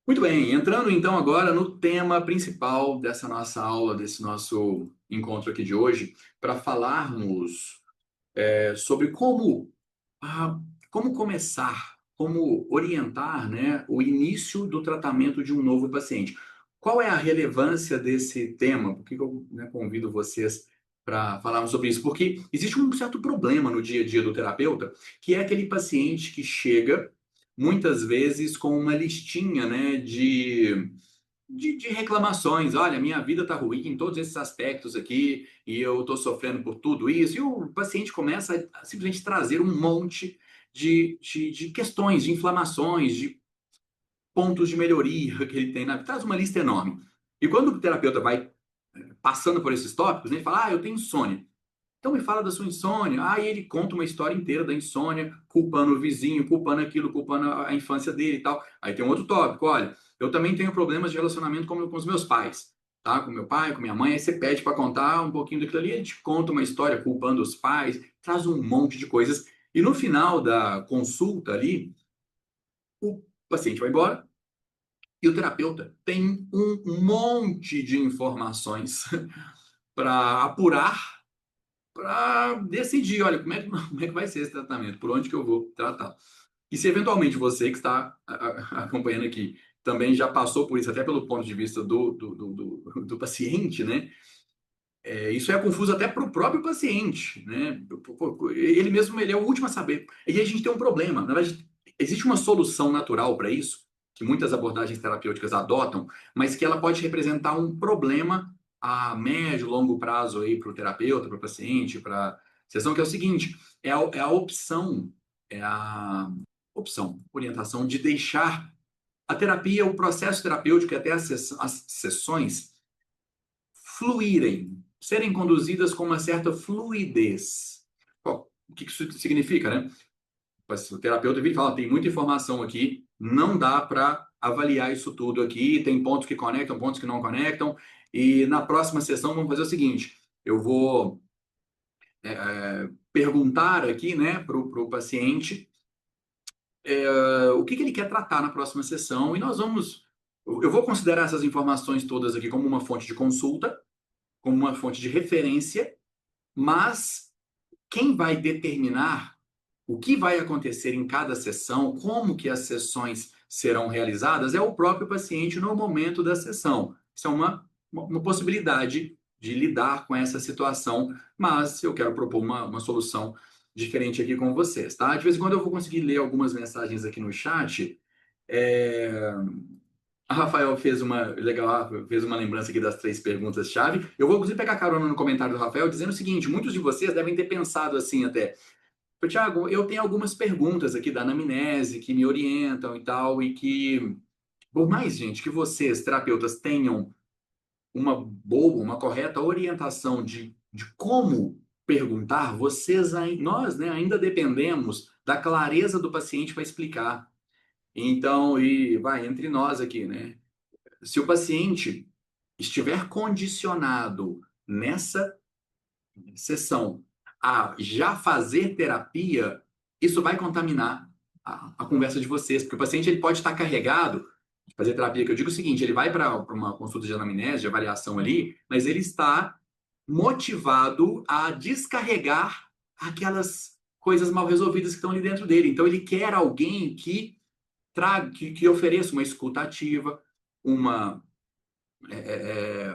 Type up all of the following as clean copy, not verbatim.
Muito bem, entrando então agora no tema principal dessa nossa aula, desse nosso encontro aqui de hoje, para falarmos sobre ah, como começar, como orientar, né, o início do tratamento de um novo paciente. Qual é a relevância desse tema? Por que que eu, né, convido vocês para falarmos sobre isso? Porque existe um certo problema no dia a dia do terapeuta, que é aquele paciente que chega muitas vezes com uma listinha, né, de reclamações. Olha, minha vida está ruim em todos esses aspectos aqui, e eu estou sofrendo por tudo isso. E o paciente começa a simplesmente trazer um monte de questões, de inflamações, de pontos de melhoria que ele tem na vida. Traz uma lista enorme. E quando o terapeuta vai passando por esses tópicos, né, ele fala: eu tenho insônia. Então me fala da sua insônia. Aí ele conta uma história inteira da insônia, culpando o vizinho, culpando aquilo, culpando a infância dele e tal. Aí tem um outro tópico, olha, eu também tenho problemas de relacionamento com os meus pais, tá? Com meu pai, com minha mãe. Aí você pede para contar um pouquinho daquilo ali, ele te conta uma história culpando os pais, traz um monte de coisas. E no final da consulta ali, o paciente vai embora e o terapeuta tem um monte de informações para apurar, para decidir, olha, como é que vai ser esse tratamento, por onde que eu vou tratar. E se eventualmente você que está acompanhando aqui também já passou por isso, até pelo ponto de vista do paciente, né? Isso é confuso até para o próprio paciente, né? Ele mesmo ele é o último a saber. E aí a gente tem um problema. Na verdade, existe uma solução natural para isso, que muitas abordagens terapêuticas adotam, mas que ela pode representar um problema a médio, longo prazo aí para o terapeuta, para o paciente, para a sessão, que é o seguinte: é a opção, é a orientação de deixar a terapia, o processo terapêutico e até as sessões fluírem, serem conduzidas com uma certa fluidez. Bom, o que isso significa, né? O terapeuta vira e fala: tem muita informação aqui, não dá para avaliar isso tudo aqui, tem pontos que conectam, pontos que não conectam, e na próxima sessão vamos fazer o seguinte: eu vou perguntar aqui, né, para o paciente o que ele quer tratar na próxima sessão, e nós vamos. Eu vou considerar essas informações todas aqui como uma fonte de consulta, como uma fonte de referência, mas quem vai determinar o que vai acontecer em cada sessão, como que as sessões serão realizadas, é o próprio paciente no momento da sessão. Isso é uma possibilidade de lidar com essa situação, mas eu quero propor uma solução diferente aqui com vocês, tá? De vez em quando eu vou conseguir ler algumas mensagens aqui no chat. É, a Rafael fez uma legal, fez uma lembrança aqui das três perguntas-chave. Eu vou inclusive pegar carona no comentário do Rafael dizendo o seguinte: muitos de vocês devem ter pensado assim até. Tiago, eu tenho algumas perguntas aqui da anamnese que me orientam e tal, e que, por mais, gente, que vocês, terapeutas, tenham uma boa, uma correta orientação de como perguntar, nós, né, ainda dependemos da clareza do paciente para explicar. Então, e vai entre nós aqui, né? Se o paciente estiver condicionado nessa sessão a já fazer terapia, isso vai contaminar a conversa de vocês, porque o paciente ele pode estar carregado de fazer terapia, que eu digo o seguinte: ele vai para uma consulta de anamnese, de avaliação ali, mas ele está motivado a descarregar aquelas coisas mal resolvidas que estão ali dentro dele. Então ele quer alguém que traga, que ofereça uma escuta ativa, uma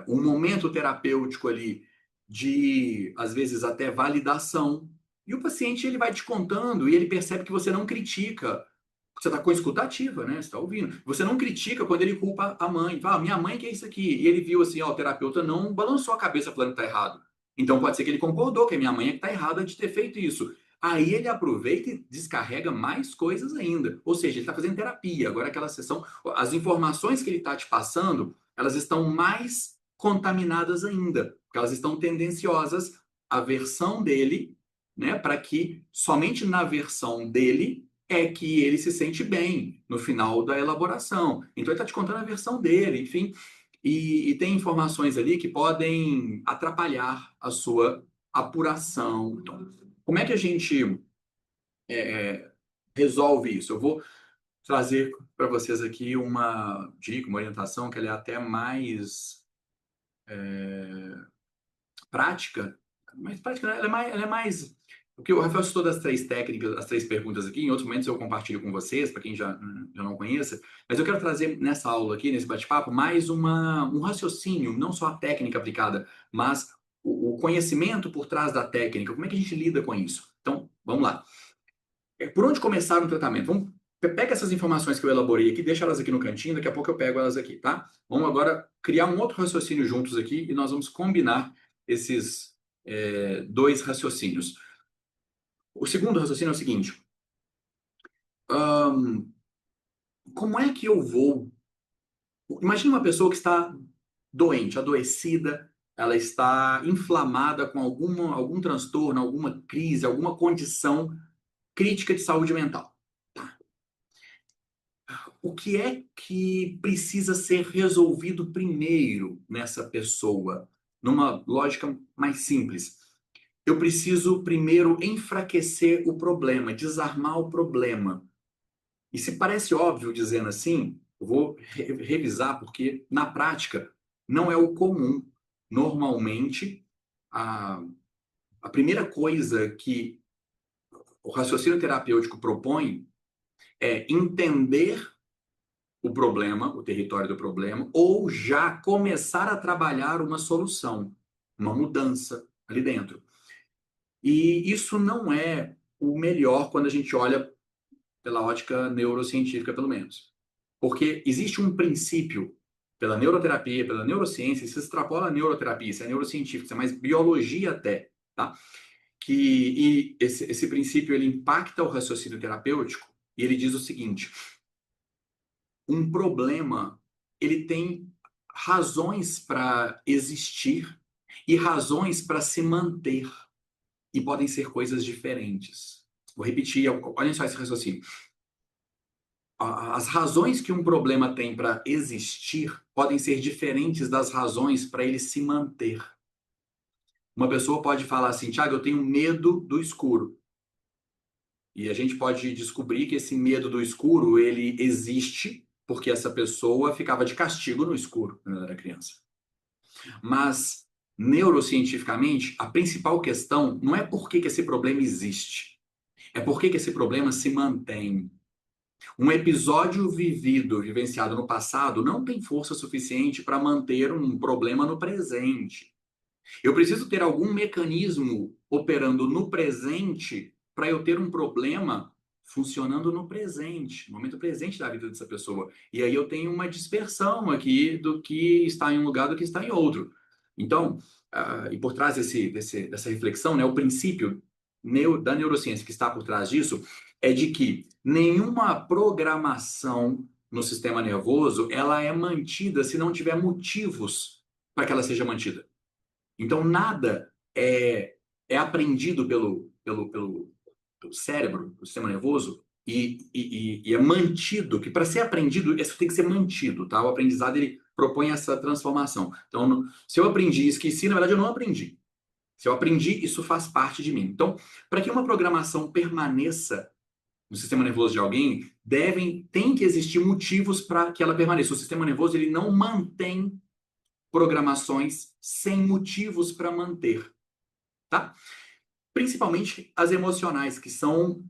um momento terapêutico ali de, às vezes, até validação. E o paciente ele vai te contando e ele percebe que você não critica. Você está com a escuta ativa, né? Você está ouvindo. Você não critica quando ele culpa a mãe. Fala: minha mãe que é isso aqui. E ele viu assim: ó, o terapeuta não balançou a cabeça falando que está errado. Então pode ser que ele concordou que a minha mãe é que está errada de ter feito isso. Aí ele aproveita e descarrega mais coisas ainda. Ou seja, ele está fazendo terapia. Agora aquela sessão, as informações que ele está te passando, elas estão mais contaminadas ainda, porque elas estão tendenciosas à versão dele, né, para que somente na versão dele é que ele se sente bem no final da elaboração. Então ele está te contando a versão dele, enfim, e tem informações ali que podem atrapalhar a sua apuração. Então, como é que a gente resolve isso? Eu vou trazer para vocês aqui uma dica, uma orientação que ela é até mais prática, mas prática, né? Ela é mais. Porque o Rafael citou das três técnicas, as três perguntas aqui, em outros momentos eu compartilho com vocês, para quem já não conheça, mas eu quero trazer nessa aula aqui, nesse bate-papo, mais um raciocínio, não só a técnica aplicada, mas o conhecimento por trás da técnica, como é que a gente lida com isso? Então, vamos lá. Por onde começar no tratamento? Pega essas informações que eu elaborei aqui, deixa elas aqui no cantinho, daqui a pouco eu pego elas aqui, tá? Vamos agora criar um outro raciocínio juntos aqui e nós vamos combinar esses dois raciocínios. O segundo raciocínio é o seguinte: hum, como é que eu vou. Imagina uma pessoa que está doente, adoecida, ela está inflamada com algum transtorno, alguma crise, alguma condição crítica de saúde mental. O que é que precisa ser resolvido primeiro nessa pessoa? Numa lógica mais simples. Eu preciso primeiro enfraquecer o problema, desarmar o problema. E se parece óbvio dizendo assim, eu vou revisar, porque na prática não é o comum. Normalmente, a, a primeira coisa que o raciocínio terapêutico propõe é entender o problema, o território do problema, ou já começar a trabalhar uma solução, uma mudança ali dentro. E isso não é o melhor quando a gente olha pela ótica neurocientífica, pelo menos. Porque existe um princípio pela neuroterapia, pela neurociência, isso extrapola a neuroterapia, isso é neurocientífico, isso é mais biologia até, tá? E esse princípio ele impacta o raciocínio terapêutico e ele diz o seguinte: um problema ele tem razões para existir e razões para se manter e podem ser coisas diferentes. Vou repetir, olhem só esse raciocínio. As razões que um problema tem para existir podem ser diferentes das razões para ele se manter. Uma pessoa pode falar assim: Tiago, eu tenho medo do escuro. E a gente pode descobrir que esse medo do escuro ele existe porque essa pessoa ficava de castigo no escuro quando ela era criança. Mas, neurocientificamente, a principal questão não é por que esse problema existe, é por que esse problema se mantém. Um episódio vivenciado no passado, não tem força suficiente para manter um problema no presente. Eu preciso ter algum mecanismo operando no presente para eu ter um problema funcionando no presente, no momento presente da vida dessa pessoa. E aí eu tenho uma dispersão aqui do que está em um lugar do que está em outro. Então, e por trás dessa reflexão, né, o princípio da neurociência que está por trás disso é de que nenhuma programação no sistema nervoso ela é mantida se não tiver motivos para que ela seja mantida. Então, nada é aprendido pelo cérebro, pelo sistema nervoso, e é mantido, que para ser aprendido, isso tem que ser mantido, tá? O aprendizado, ele propõe essa transformação. Então, se eu aprendi e esqueci, na verdade, eu não aprendi. Se eu aprendi, isso faz parte de mim. Então, para que uma programação permaneça no sistema nervoso de alguém, tem que existir motivos para que ela permaneça. O sistema nervoso, ele não mantém programações sem motivos para manter, tá? Principalmente as emocionais, que são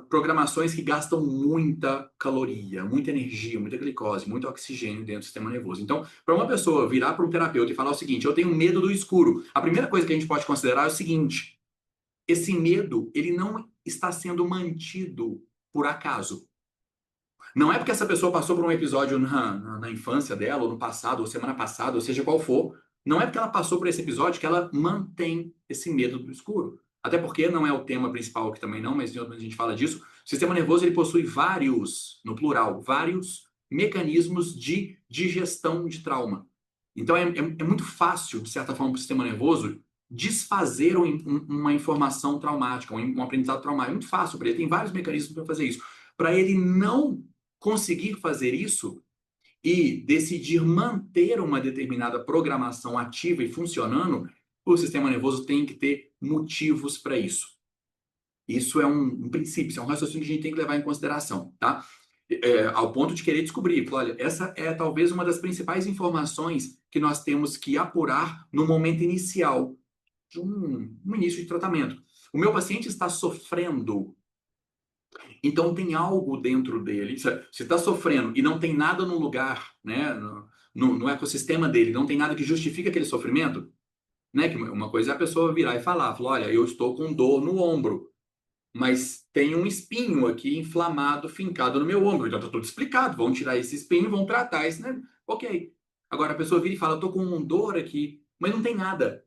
programações que gastam muita caloria, muita energia, muita glicose, muito oxigênio dentro do sistema nervoso. Então, para uma pessoa virar para um terapeuta e falar o seguinte: eu tenho medo do escuro, a primeira coisa que a gente pode considerar é o seguinte: esse medo, ele não está sendo mantido por acaso. Não é porque essa pessoa passou por um episódio na infância dela, ou no passado, ou semana passada, ou seja qual for. Não é porque ela passou por esse episódio que ela mantém esse medo do escuro. Até porque não é o tema principal aqui também não, mas a gente fala disso. O sistema nervoso ele possui vários, no plural, vários mecanismos de digestão de trauma. Então é muito fácil, de certa forma, para o sistema nervoso desfazer uma informação traumática, um aprendizado traumático. É muito fácil para ele, tem vários mecanismos para fazer isso. Para ele não conseguir fazer isso e decidir manter uma determinada programação ativa e funcionando, o sistema nervoso tem que ter motivos para isso. Isso é um princípio, isso é um raciocínio que a gente tem que levar em consideração, tá? ao ponto de querer descobrir. Olha, essa é talvez uma das principais informações que nós temos que apurar no momento inicial de um início de tratamento. O meu paciente está sofrendo, então tem algo dentro dele. Se está sofrendo e não tem nada no lugar, né, no ecossistema dele, não tem nada que justifique aquele sofrimento, né? Que uma coisa é a pessoa virar e falar, olha, eu estou com dor no ombro, mas tem um espinho aqui inflamado, fincado no meu ombro. Então está tudo explicado. Vão tirar esse espinho, vão tratar isso, né? Ok. Agora a pessoa vira e fala, estou com uma dor aqui, mas não tem nada.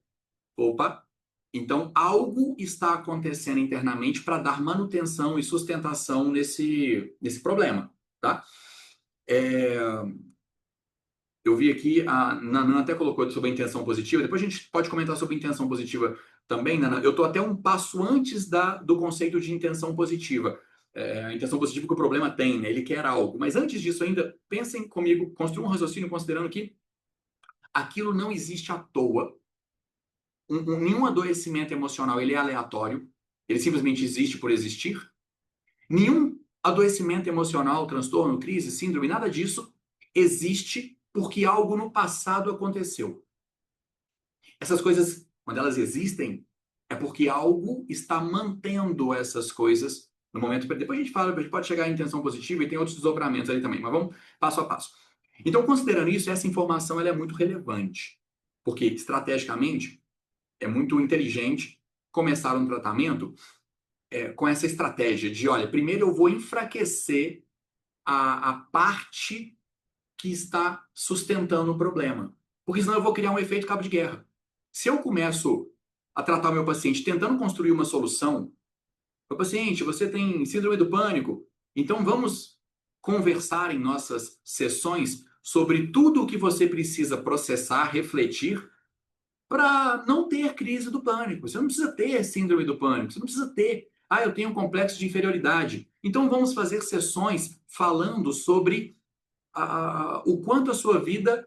Opa! Então, algo está acontecendo internamente para dar manutenção e sustentação nesse problema, tá? É, eu vi aqui, a Nana até colocou sobre a intenção positiva, depois a gente pode comentar sobre intenção positiva também, Nana. Eu estou até um passo antes do conceito de intenção positiva. A intenção positiva que o problema tem, né? Ele quer algo. Mas antes disso ainda, pensem comigo, construam um raciocínio considerando que aquilo não existe à toa. Nenhum adoecimento emocional ele é aleatório, ele simplesmente existe por existir. Nenhum adoecimento emocional, transtorno, crise, síndrome, nada disso existe porque algo no passado aconteceu. Essas coisas, quando elas existem, é porque algo está mantendo essas coisas no momento. Depois a gente fala, a gente pode chegar à intenção positiva e tem outros desdobramentos ali também, mas vamos passo a passo. Então, considerando isso, essa informação ela é muito relevante, porque estrategicamente é muito inteligente começar um tratamento com essa estratégia de, olha, primeiro eu vou enfraquecer a parte que está sustentando o problema, porque senão eu vou criar um efeito cabo de guerra. Se eu começo a tratar o meu paciente tentando construir uma solução, meu paciente, você tem síndrome do pânico, então vamos conversar em nossas sessões sobre tudo o que você precisa processar, refletir para não ter crise do pânico. Você não precisa ter síndrome do pânico, você não precisa ter. Ah, eu tenho um complexo de inferioridade. Então vamos fazer sessões falando sobre o quanto a sua vida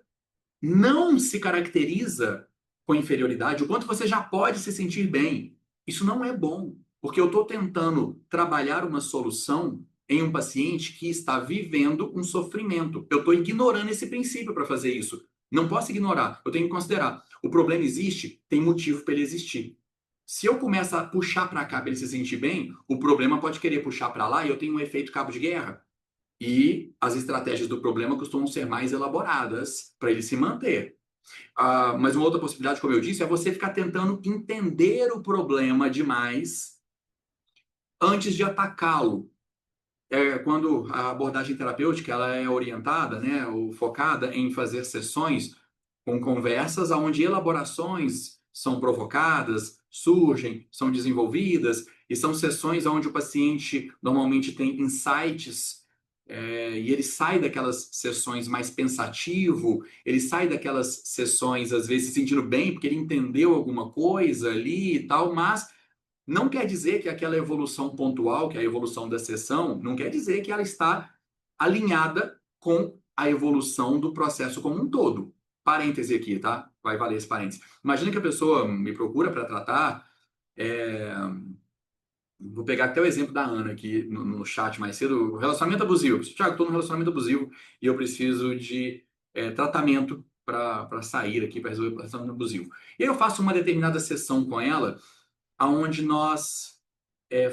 não se caracteriza com inferioridade, o quanto você já pode se sentir bem. Isso não é bom, porque eu estou tentando trabalhar uma solução em um paciente que está vivendo um sofrimento. Eu estou ignorando esse princípio para fazer isso. Não posso ignorar, eu tenho que considerar. O problema existe, tem motivo para ele existir. Se eu começo a puxar para cá para ele se sentir bem, o problema pode querer puxar para lá e eu tenho um efeito cabo de guerra. E as estratégias do problema costumam ser mais elaboradas para ele se manter. Mas uma outra possibilidade, como eu disse, é você ficar tentando entender o problema demais antes de atacá-lo. Quando a abordagem terapêutica ela é orientada, né, ou focada em fazer sessões com conversas onde elaborações são provocadas, surgem, são desenvolvidas, e são sessões onde o paciente normalmente tem insights, e ele sai daquelas sessões mais pensativo, ele sai daquelas sessões, às vezes, se sentindo bem, porque ele entendeu alguma coisa ali e tal, mas não quer dizer que aquela evolução pontual, que é a evolução da sessão, não quer dizer que ela está alinhada com a evolução do processo como um todo. Parêntese aqui, tá? Vai valer esse parêntese. Imagina que a pessoa me procura para tratar. é, Vou pegar até o exemplo da Ana aqui no chat mais cedo. Relacionamento abusivo. Tiago, estou no relacionamento abusivo e eu preciso de tratamento para sair aqui, para resolver o relacionamento abusivo. E aí eu faço uma determinada sessão com ela, aonde nós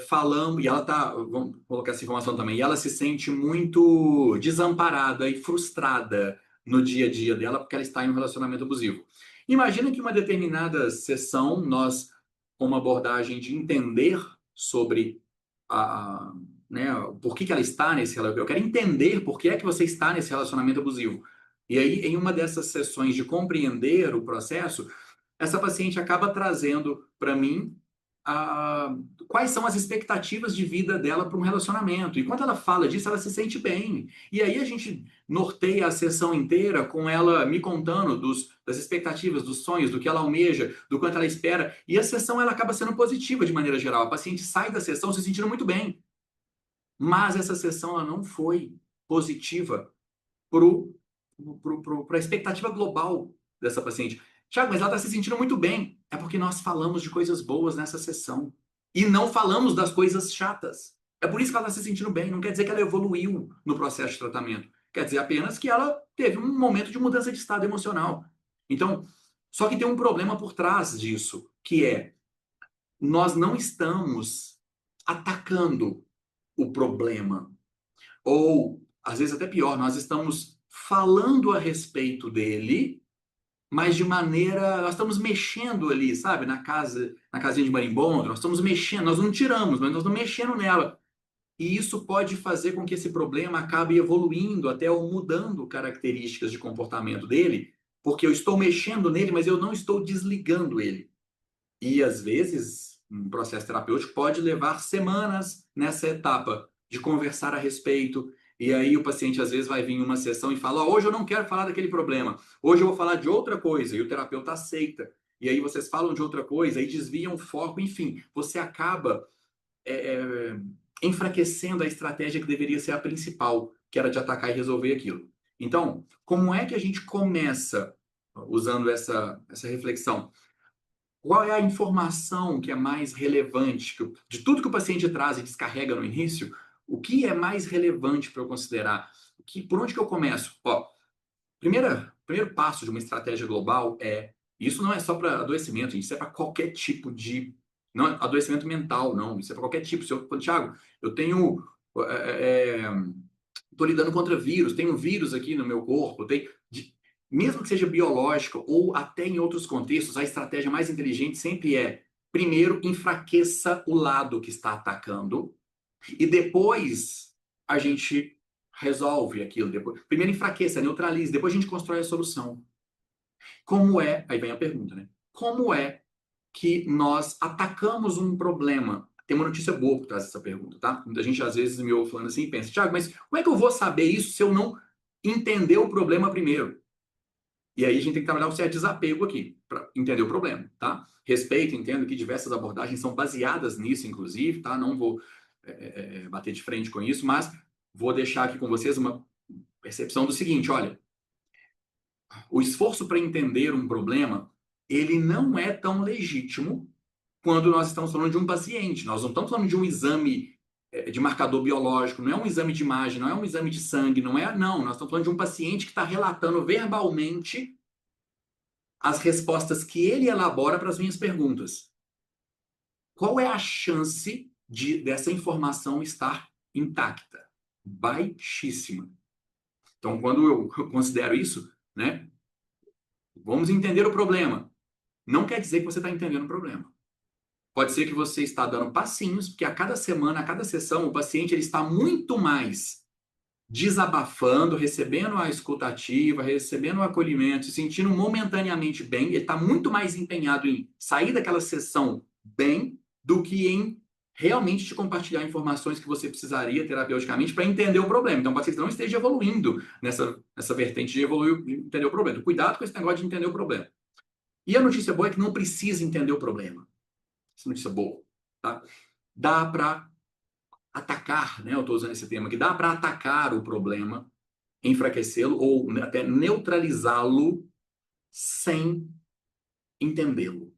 falamos, e ela tá, vamos colocar essa informação também, e ela se sente muito desamparada e frustrada no dia a dia dela, porque ela está em um relacionamento abusivo. Imagina que uma determinada sessão, nós, com uma abordagem de entender sobre a, né, por que ela está nesse relacionamento, eu quero entender por que é que você está nesse relacionamento abusivo. E aí, em uma dessas sessões de compreender o processo, essa paciente acaba trazendo para mim a, quais são as expectativas de vida dela para um relacionamento. E quando ela fala disso, ela se sente bem. E aí a gente norteia a sessão inteira com ela me contando das expectativas, dos sonhos, do que ela almeja, do quanto ela espera. E a sessão ela acaba sendo positiva de maneira geral. A paciente sai da sessão se sentindo muito bem. Mas essa sessão ela não foi positiva para a expectativa global dessa paciente. Tiago, mas ela está se sentindo muito bem. É porque nós falamos de coisas boas nessa sessão. E não falamos das coisas chatas. É por isso que ela está se sentindo bem. Não quer dizer que ela evoluiu no processo de tratamento. Quer dizer apenas que ela teve um momento de mudança de estado emocional. Então, só que tem um problema por trás disso, que é nós não estamos atacando o problema. Ou, às vezes até pior, nós estamos falando a respeito dele, mas de maneira. Nós estamos mexendo ali, sabe, na casinha de marimbondo, nós estamos mexendo, nós não tiramos, mas nós estamos mexendo nela. E isso pode fazer com que esse problema acabe evoluindo até ou mudando características de comportamento dele, porque eu estou mexendo nele, mas eu não estou desligando ele. E às vezes, um processo terapêutico pode levar semanas nessa etapa de conversar a respeito. E aí o paciente às vezes vai vir em uma sessão e fala: "Ó, hoje eu não quero falar daquele problema, hoje eu vou falar de outra coisa", e o terapeuta aceita. E aí vocês falam de outra coisa e desviam o foco, enfim, você acaba é, é, enfraquecendo a estratégia que deveria ser a principal, que era de atacar e resolver aquilo. Então, como é que a gente começa usando essa reflexão? Qual é a informação que é mais relevante? De tudo que o paciente traz e descarrega no início, o que é mais relevante para eu considerar? Por onde que eu começo? Ó, primeiro passo de uma estratégia global isso não é só para adoecimento, gente, isso é para qualquer tipo de, não é adoecimento mental, não, isso é para qualquer tipo. Se eu, Tiago, eu tenho, estou lidando contra vírus, tem um vírus aqui no meu corpo, mesmo que seja biológico ou até em outros contextos, a estratégia mais inteligente sempre é, primeiro, enfraqueça o lado que está atacando e depois a gente resolve aquilo. Primeiro enfraqueça, neutralize, depois a gente constrói a solução. Aí vem a pergunta, né? Como é que nós atacamos um problema? Tem uma notícia boa por trás dessa pergunta, tá? Muita gente às vezes me ouve falando assim e pensa: Tiago, mas como é que eu vou saber isso se eu não entender o problema primeiro? E aí a gente tem que trabalhar o certo desapego aqui, para entender o problema, tá? Respeito, entendo que diversas abordagens são baseadas nisso, inclusive, tá? Não vou bater de frente com isso, mas vou deixar aqui com vocês uma percepção do seguinte: olha, o esforço para entender um problema, ele não é tão legítimo quando nós estamos falando de um paciente. Nós não estamos falando de um exame de marcador biológico, não é um exame de imagem, não é um exame de sangue, não. Nós estamos falando de um paciente que está relatando verbalmente as respostas que ele elabora para as minhas perguntas. Qual é a chance dessa informação estar intacta? Baixíssima. Então, quando eu considero isso, né, vamos entender o problema. Não quer dizer que você está entendendo o problema. Pode ser que você está dando passinhos, porque a cada semana, a cada sessão, o paciente ele está muito mais desabafando, recebendo a escutativa, recebendo o acolhimento, se sentindo momentaneamente bem. Ele está muito mais empenhado em sair daquela sessão bem do que em realmente te compartilhar informações que você precisaria terapeuticamente para entender o problema. Então, o paciente não esteja evoluindo nessa vertente de evoluir, de entender o problema. Cuidado com esse negócio de entender o problema. E a notícia boa é que não precisa entender o problema. Essa notícia boa, tá? Dá para atacar, né? Eu estou usando esse termo aqui, dá para atacar o problema, enfraquecê-lo ou até neutralizá-lo sem entendê-lo.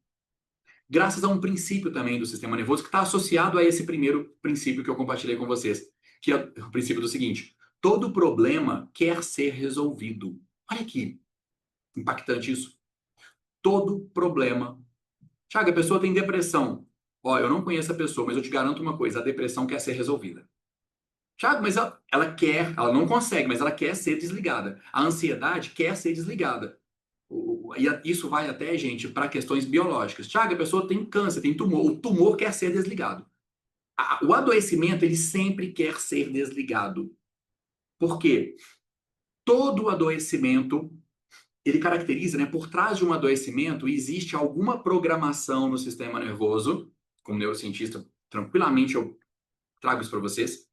Graças a um princípio também do sistema nervoso que está associado a esse primeiro princípio que eu compartilhei com vocês, que é o princípio do seguinte: todo problema quer ser resolvido. Olha que impactante isso. Todo problema. Tiago, a pessoa tem depressão. Ó, eu não conheço a pessoa, mas eu te garanto uma coisa: a depressão quer ser resolvida. Tiago, mas ela não consegue, mas ela quer ser desligada. A ansiedade quer ser desligada. Isso vai até, gente, para questões biológicas. Tiago, a pessoa tem câncer, tem tumor. O tumor quer ser desligado. O adoecimento, ele sempre quer ser desligado. Por quê? Todo adoecimento, ele caracteriza, né? Por trás de um adoecimento, existe alguma programação no sistema nervoso. Como neurocientista, tranquilamente eu trago isso para vocês.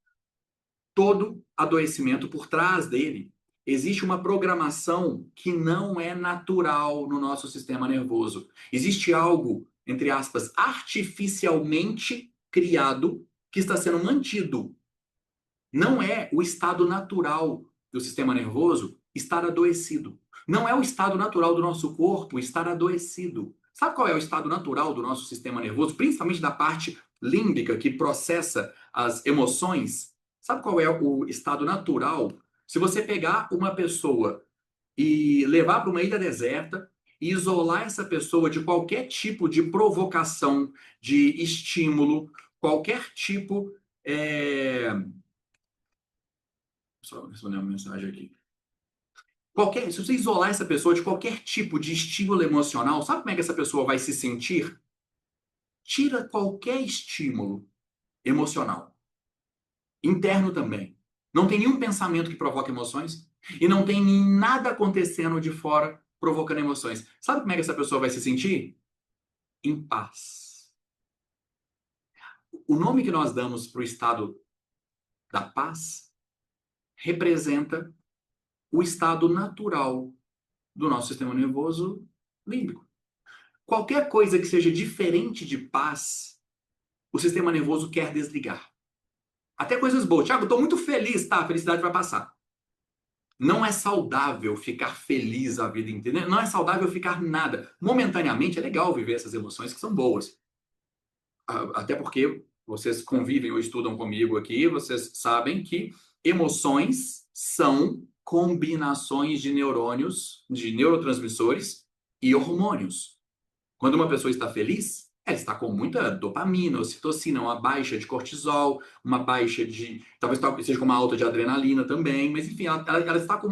Todo adoecimento, por trás dele, existe uma programação que não é natural no nosso sistema nervoso. Existe algo, entre aspas, artificialmente criado que está sendo mantido. Não é o estado natural do sistema nervoso estar adoecido. Não é o estado natural do nosso corpo estar adoecido. Sabe qual é o estado natural do nosso sistema nervoso, principalmente da parte límbica que processa as emoções, sabe qual é o estado natural? Se você pegar uma pessoa e levar para uma ilha deserta e isolar essa pessoa de qualquer tipo de provocação, de estímulo, qualquer tipo. Só responder uma mensagem aqui. Se você isolar essa pessoa de qualquer tipo de estímulo emocional, sabe como é que essa pessoa vai se sentir? Tira qualquer estímulo emocional, interno também. Não tem nenhum pensamento que provoque emoções e não tem nada acontecendo de fora provocando emoções. Sabe como é que essa pessoa vai se sentir? Em paz. O nome que nós damos para o estado da paz representa o estado natural do nosso sistema nervoso límbico. Qualquer coisa que seja diferente de paz, o sistema nervoso quer desligar. Até coisas boas. Tiago, estou muito feliz, tá? A felicidade vai passar. Não é saudável ficar feliz a vida inteira. Não é saudável ficar nada. Momentaneamente é legal viver essas emoções que são boas. Até porque vocês convivem ou estudam comigo aqui, vocês sabem que emoções são combinações de neurônios, de neurotransmissores e hormônios. Quando uma pessoa está feliz, ela está com muita dopamina, ocitocina, uma baixa de cortisol, uma baixa de. Talvez seja com uma alta de adrenalina também, mas enfim, ela ela está com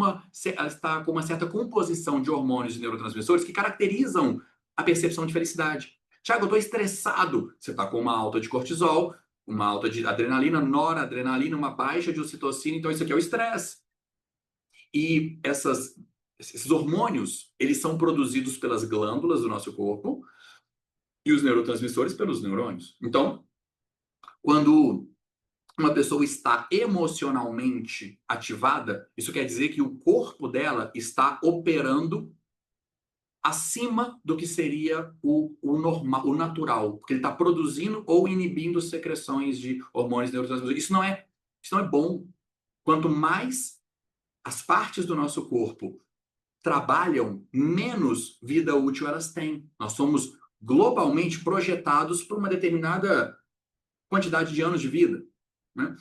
uma certa composição de hormônios e neurotransmissores que caracterizam a percepção de felicidade. Tiago, eu estou estressado. Você está com uma alta de cortisol, uma alta de adrenalina, noradrenalina, uma baixa de ocitocina, então isso aqui é o estresse. E esses hormônios, eles são produzidos pelas glândulas do nosso corpo e os neurotransmissores pelos neurônios. Então, quando uma pessoa está emocionalmente ativada, isso quer dizer que o corpo dela está operando acima do que seria o normal, o natural, porque ele está produzindo ou inibindo secreções de hormônios e neurotransmissores. Isso não é bom. Quanto mais as partes do nosso corpo trabalham, menos vida útil elas têm. Nós somos globalmente projetados por uma determinada quantidade de anos de vida. Né?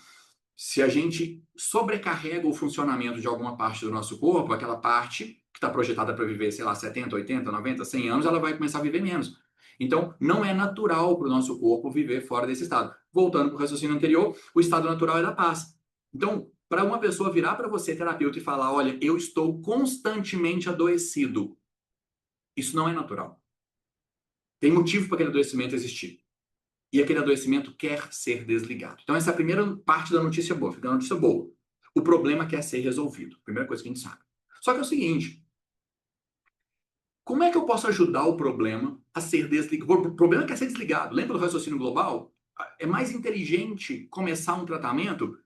Se a gente sobrecarrega o funcionamento de alguma parte do nosso corpo, aquela parte que está projetada para viver, sei lá, 70, 80, 90, 100 anos, ela vai começar a viver menos. Então, não é natural para o nosso corpo viver fora desse estado. Voltando para o raciocínio anterior, o estado natural é da paz. Então, para uma pessoa virar para você, terapeuta, e falar: olha, eu estou constantemente adoecido, isso não é natural. Tem motivo para aquele adoecimento existir. E aquele adoecimento quer ser desligado. Então, essa é a primeira parte da notícia boa. Fica a notícia boa. O problema quer ser resolvido. Primeira coisa que a gente sabe. Só que é o seguinte: como é que eu posso ajudar o problema a ser desligado? O problema quer ser desligado. Lembra do raciocínio global? É mais inteligente começar um tratamento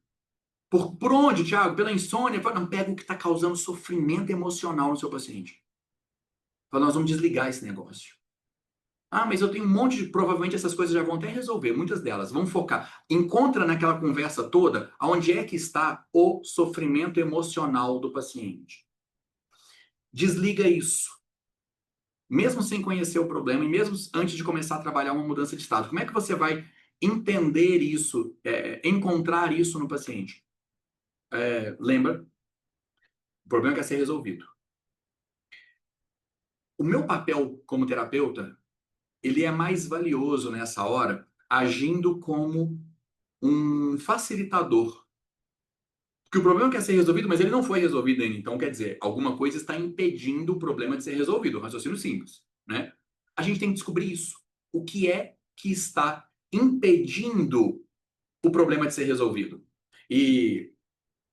por onde, Thiago? Pela insônia? Não, pega o que está causando sofrimento emocional no seu paciente. Fala, nós vamos desligar esse negócio. Ah, mas eu tenho um monte de. Provavelmente essas coisas já vão até resolver, muitas delas. Vamos focar. Encontra naquela conversa toda onde é que está o sofrimento emocional do paciente. Desliga isso. Mesmo sem conhecer o problema e mesmo antes de começar a trabalhar uma mudança de estado. Como é que você vai entender isso, encontrar isso no paciente? Lembra? O problema quer ser resolvido. O meu papel como terapeuta, ele é mais valioso nessa hora, agindo como um facilitador. Porque o problema quer ser resolvido, mas ele não foi resolvido ainda. Então, quer dizer, alguma coisa está impedindo o problema de ser resolvido. Um raciocínio simples, né? A gente tem que descobrir isso. O que é que está impedindo o problema de ser resolvido? E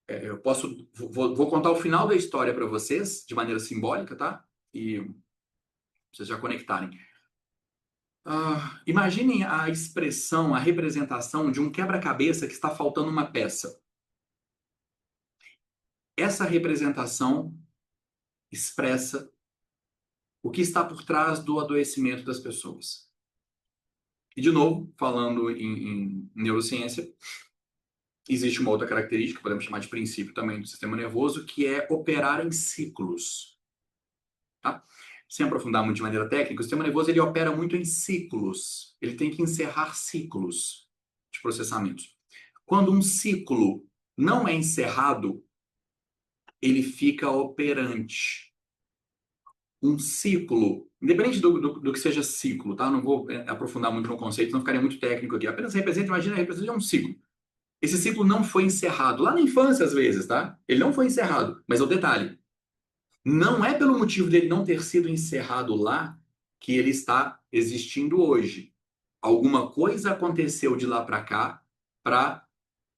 eu vou contar o final da história para vocês, de maneira simbólica, tá? E vocês já conectarem. Imaginem a expressão, a representação de um quebra-cabeça que está faltando uma peça. Essa representação expressa o que está por trás do adoecimento das pessoas. E, de novo, falando em neurociência, existe uma outra característica, podemos chamar de princípio também do sistema nervoso, que é operar em ciclos. Tá? sem aprofundar muito de maneira técnica, o sistema nervoso ele opera muito em ciclos. Ele tem que encerrar ciclos de processamento. Quando um ciclo não é encerrado, ele fica operante. Um ciclo, independente do que seja ciclo, tá? Não vou aprofundar muito no conceito, não ficaria muito técnico aqui. Apenas representa um ciclo. Esse ciclo não foi encerrado. Lá na infância, às vezes, tá? Ele não foi encerrado. Mas é o detalhe. Não é pelo motivo dele não ter sido encerrado lá que ele está existindo hoje. Alguma coisa aconteceu de lá para cá para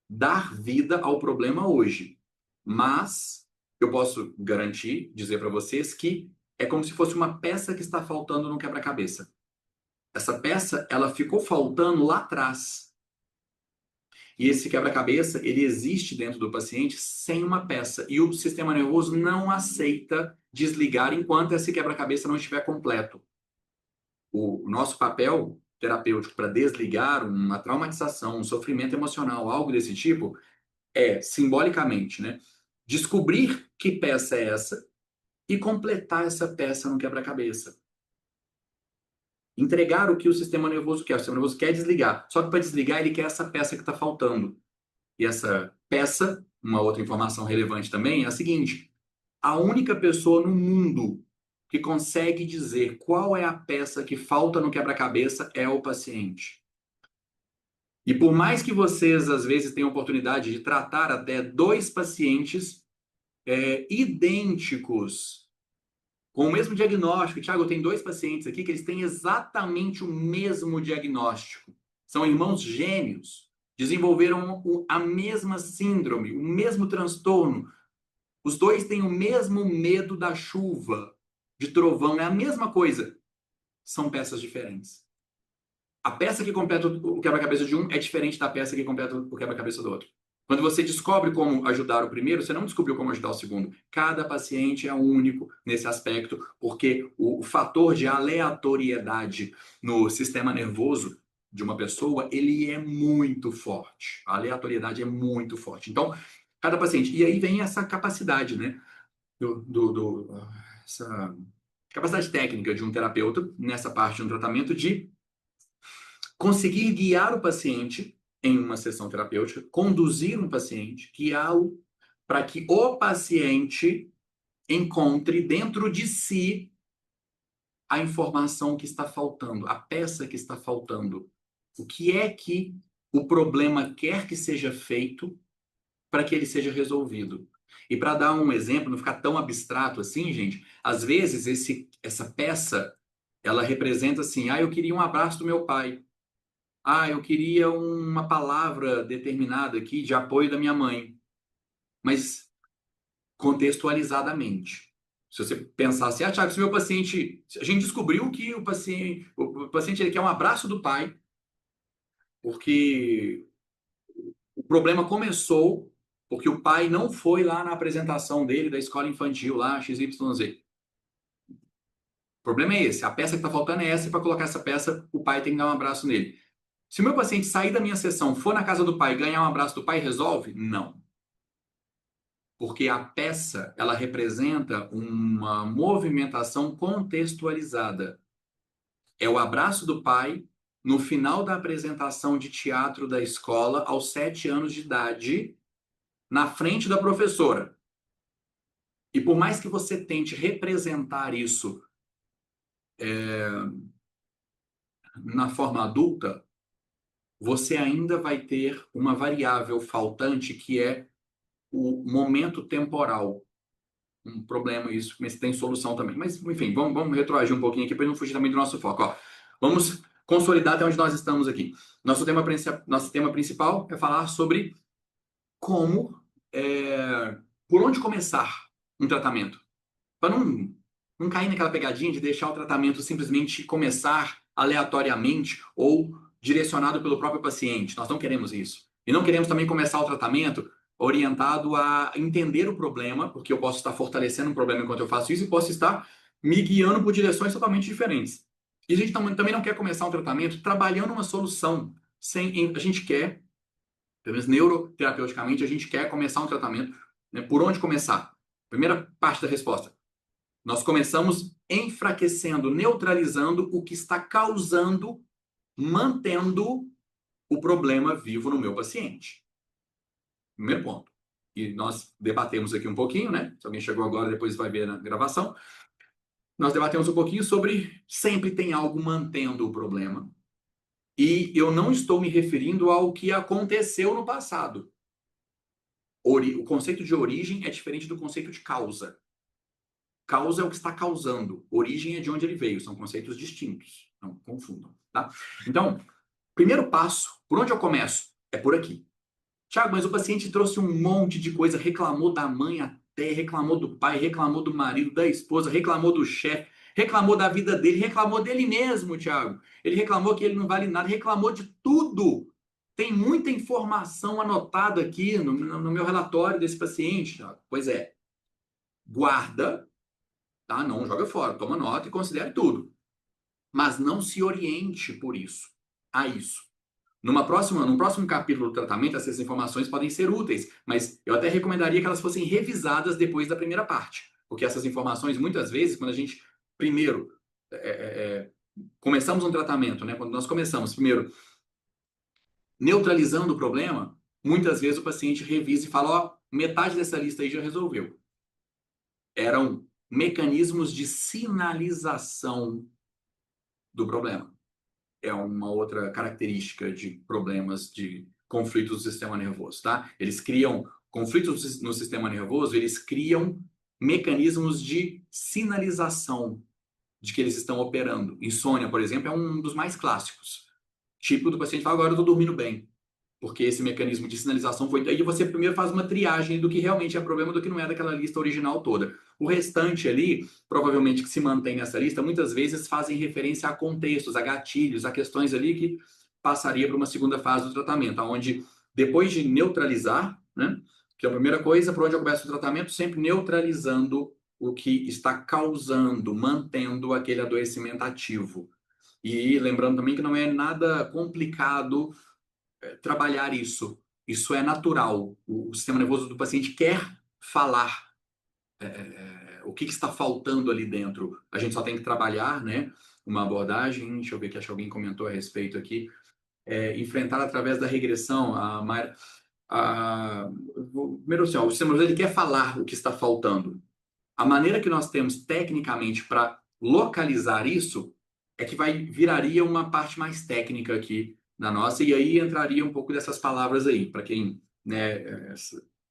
dar vida ao problema hoje. Mas eu posso garantir, dizer para vocês que é como se fosse uma peça que está faltando no quebra-cabeça. Essa peça, ela ficou faltando lá atrás. E esse quebra-cabeça, ele existe dentro do paciente sem uma peça. E o sistema nervoso não aceita desligar enquanto esse quebra-cabeça não estiver completo. O nosso papel terapêutico para desligar uma traumatização, um sofrimento emocional, algo desse tipo, é, simbolicamente, né, descobrir que peça é essa e completar essa peça no quebra-cabeça. Entregar o que o sistema nervoso quer. O sistema nervoso quer desligar. Só que para desligar, ele quer essa peça que está faltando. E essa peça, uma outra informação relevante também, é a seguinte: a única pessoa no mundo que consegue dizer qual é a peça que falta no quebra-cabeça é o paciente. E por mais que vocês, às vezes, tenham oportunidade de tratar até dois pacientes idênticos, com o mesmo diagnóstico. Tiago, eu tenho dois pacientes aqui que eles têm exatamente o mesmo diagnóstico. São irmãos gêmeos. Desenvolveram a mesma síndrome, o mesmo transtorno. Os dois têm o mesmo medo da chuva, de trovão. É a mesma coisa. São peças diferentes. A peça que completa o quebra-cabeça de um é diferente da peça que completa o quebra-cabeça do outro. Quando você descobre como ajudar o primeiro, você não descobriu como ajudar o segundo. Cada paciente é único nesse aspecto, porque o fator de aleatoriedade no sistema nervoso de uma pessoa, ele é muito forte. A aleatoriedade é muito forte. Então, cada paciente. E aí vem essa capacidade, né? Essa capacidade técnica de um terapeuta, nessa parte de um tratamento, de conseguir guiar o paciente em uma sessão terapêutica, conduzir um paciente, guiá-lo para que o paciente encontre dentro de si a informação que está faltando, a peça que está faltando. O que é que o problema quer que seja feito para que ele seja resolvido. E para dar um exemplo, não ficar tão abstrato assim, gente, às vezes essa peça, ela representa assim, eu queria um abraço do meu pai. Eu queria uma palavra determinada aqui de apoio da minha mãe, mas contextualizadamente. Se você pensar assim, Thiago, se meu paciente, a gente descobriu que o paciente ele quer um abraço do pai, porque o problema começou porque o pai não foi lá na apresentação dele da escola infantil, lá XYZ. O problema é esse, a peça que está faltando é essa, e para colocar essa peça, o pai tem que dar um abraço nele. Se o meu paciente sair da minha sessão, for na casa do pai, ganhar um abraço do pai, resolve? Não. Porque a peça, ela representa uma movimentação contextualizada. É o abraço do pai no final da apresentação de teatro da escola, aos 7 anos de idade, na frente da professora. E por mais que você tente representar isso na forma adulta, você ainda vai ter uma variável faltante que é o momento temporal. Um problema isso, mas tem solução também. Mas, enfim, vamos retroagir um pouquinho aqui para não fugir também do nosso foco. Ó, vamos consolidar até onde nós estamos aqui. Nosso tema principal é falar sobre como, por onde começar um tratamento. Para não cair naquela pegadinha de deixar o tratamento simplesmente começar aleatoriamente ou direcionado pelo próprio paciente. Nós não queremos isso. E não queremos também começar o tratamento orientado a entender o problema, porque eu posso estar fortalecendo um problema enquanto eu faço isso e posso estar me guiando por direções totalmente diferentes. E a gente também não quer começar um tratamento trabalhando uma solução. A gente quer, pelo menos neuroterapeuticamente, a gente quer começar um tratamento. Né? Por onde começar? Primeira parte da resposta. Nós começamos enfraquecendo, neutralizando o que está causando, mantendo o problema vivo no meu paciente. Primeiro ponto. E nós debatemos aqui um pouquinho, né? Se alguém chegou agora, depois vai ver na gravação. Nós debatemos um pouquinho sobre sempre tem algo mantendo o problema. E eu não estou me referindo ao que aconteceu no passado. O conceito de origem é diferente do conceito de causa. Causa é o que está causando. Origem é de onde ele veio. São conceitos distintos. Não confundam, tá? Então, primeiro passo, por onde eu começo? É por aqui. Tiago, mas o paciente trouxe um monte de coisa, reclamou da mãe até, reclamou do pai, reclamou do marido, da esposa, reclamou do chefe, reclamou da vida dele, reclamou dele mesmo, Tiago. Ele reclamou que ele não vale nada, reclamou de tudo. Tem muita informação anotada aqui no meu relatório desse paciente, Tiago. Pois é, guarda, tá? Não joga fora, toma nota e considere tudo. Mas não se oriente por isso, a isso. Num próximo capítulo do tratamento, essas informações podem ser úteis, mas eu até recomendaria que elas fossem revisadas depois da primeira parte, porque essas informações, muitas vezes, quando a gente, primeiro, começamos um tratamento, né? Quando nós começamos, primeiro, neutralizando o problema, muitas vezes o paciente revisa e fala, ó, metade dessa lista aí já resolveu. Eram mecanismos de sinalização do problema. É uma outra característica de problemas de conflitos do sistema nervoso, tá? Eles criam conflitos no sistema nervoso, eles criam mecanismos de sinalização de que eles estão operando. Insônia, por exemplo, é um dos mais clássicos. Tipo do paciente fala, agora eu tô dormindo bem. Porque esse mecanismo de sinalização foi. Aí você primeiro faz uma triagem do que realmente é problema do que não é daquela lista original toda. O restante ali, provavelmente que se mantém nessa lista, muitas vezes fazem referência a contextos, a gatilhos, a questões ali que passaria para uma segunda fase do tratamento, onde depois de neutralizar, né, que é a primeira coisa, por onde eu começo o tratamento, sempre neutralizando o que está causando, mantendo aquele adoecimento ativo. E lembrando também que não é nada complicado trabalhar isso. Isso é natural. O sistema nervoso do paciente quer falar o que está faltando ali dentro. A gente só tem que trabalhar, né? Uma abordagem, deixa eu ver que acho que alguém comentou a respeito aqui, enfrentar através da regressão. Primeiro, assim, ó, o sistema nervoso ele quer falar o que está faltando. A maneira que nós temos tecnicamente para localizar isso é que viraria uma parte mais técnica aqui na nossa, e aí entraria um pouco dessas palavras aí, para quem, né,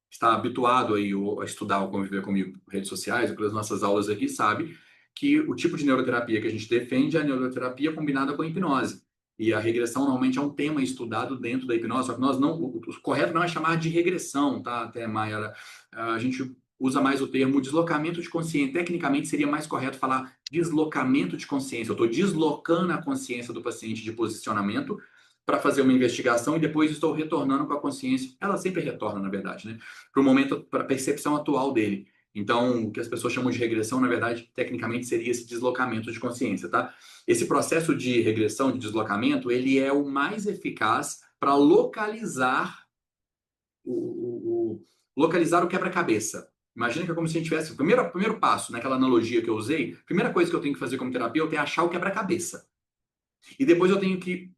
está habituado aí a estudar ou conviver comigo por redes sociais ou pelas nossas aulas aqui, sabe que o tipo de neuroterapia que a gente defende é a neuroterapia combinada com a hipnose. E a regressão normalmente é um tema estudado dentro da hipnose, só que nós não, o correto não é chamar de regressão, tá? Até Maia, a gente usa mais o termo deslocamento de consciência. Tecnicamente, seria mais correto falar deslocamento de consciência. Eu estou deslocando a consciência do paciente de posicionamento para fazer uma investigação e depois estou retornando com a consciência. Ela sempre retorna, na verdade, né? Para o momento, para a percepção atual dele. Então, o que as pessoas chamam de regressão, na verdade, tecnicamente seria esse deslocamento de consciência, tá? Esse processo de regressão, de deslocamento, ele é o mais eficaz para localizar localizar o quebra-cabeça. Imagina que é como se a gente tivesse. O primeiro passo, naquela analogia que eu usei, a primeira coisa que eu tenho que fazer como terapeuta é achar o quebra-cabeça. E depois eu tenho que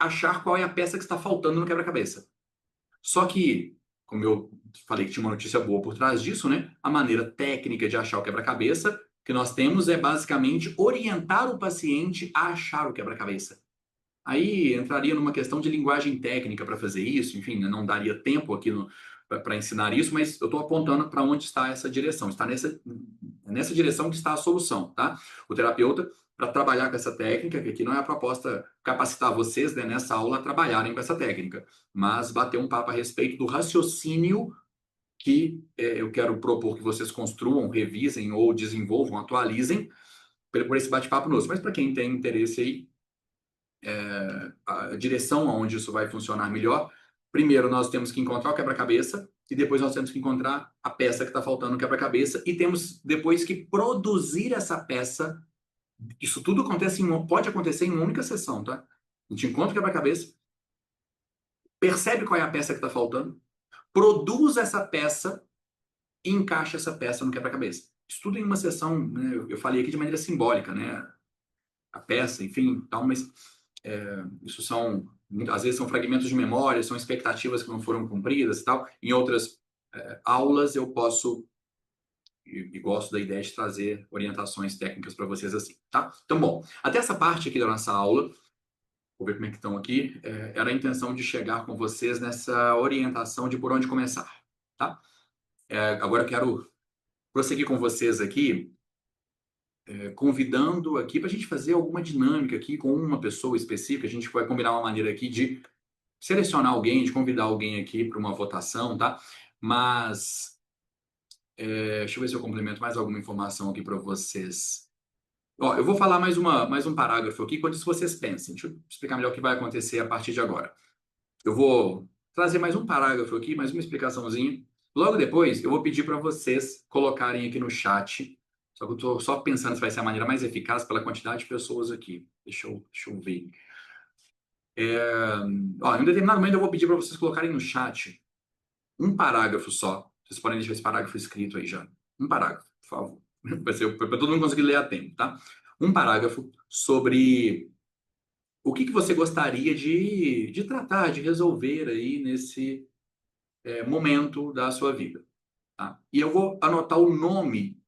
achar qual é a peça que está faltando no quebra-cabeça. Só que, como eu falei que tinha uma notícia boa por trás disso, né? A maneira técnica de achar o quebra-cabeça que nós temos é basicamente orientar o paciente a achar o quebra-cabeça. Aí entraria numa questão de linguagem técnica para fazer isso, enfim, né, não daria tempo aqui para ensinar isso, mas eu estou apontando para onde está essa direção. Está nessa direção que está a solução, tá? O terapeuta, para trabalhar com essa técnica, que aqui não é a proposta capacitar vocês, né, nessa aula a trabalharem com essa técnica, mas bater um papo a respeito do raciocínio que eu quero propor que vocês construam, revisem ou desenvolvam, atualizem por esse bate-papo nosso. Mas para quem tem interesse aí, a direção aonde isso vai funcionar melhor, primeiro nós temos que encontrar o quebra-cabeça e depois nós temos que encontrar a peça que está faltando no quebra-cabeça e temos depois que produzir essa peça. Isso tudo pode acontecer em uma única sessão, tá? A gente encontra o quebra-cabeça, percebe qual é a peça que está faltando, produz essa peça e encaixa essa peça no quebra-cabeça. estudo em uma sessão, né? Eu falei aqui de maneira simbólica, né? A peça, enfim, tal, mas isso são, às vezes são fragmentos de memória, são expectativas que não foram cumpridas e tal. Em outras aulas eu posso e gosto da ideia de trazer orientações técnicas para vocês assim, tá? Então, bom, até essa parte aqui da nossa aula, vou ver como é que estão aqui, era a intenção de chegar com vocês nessa orientação de por onde começar, tá? Agora eu quero prosseguir com vocês aqui, convidando aqui para a gente fazer alguma dinâmica aqui com uma pessoa específica. A gente vai combinar uma maneira aqui de selecionar alguém, de convidar alguém aqui para uma votação, tá? Mas deixa eu ver se eu complemento mais alguma informação aqui para vocês. Ó, eu vou falar mais um parágrafo aqui, enquanto isso vocês pensem. Deixa eu explicar melhor o que vai acontecer a partir de agora. Eu vou trazer mais um parágrafo aqui, mais uma explicaçãozinha. Logo depois, eu vou pedir para vocês colocarem aqui no chat. Só que eu estou só pensando se vai ser a maneira mais eficaz pela quantidade de pessoas aqui. Deixa eu ver. Ó, em um determinado momento, eu vou pedir para vocês colocarem no chat um parágrafo só. Vocês podem deixar esse parágrafo escrito aí já. Um parágrafo, por favor. Vai ser para todo mundo conseguir ler a tempo, tá? Um parágrafo sobre o que você gostaria de tratar, de resolver aí nesse momento da sua vida, tá? E eu vou anotar o nome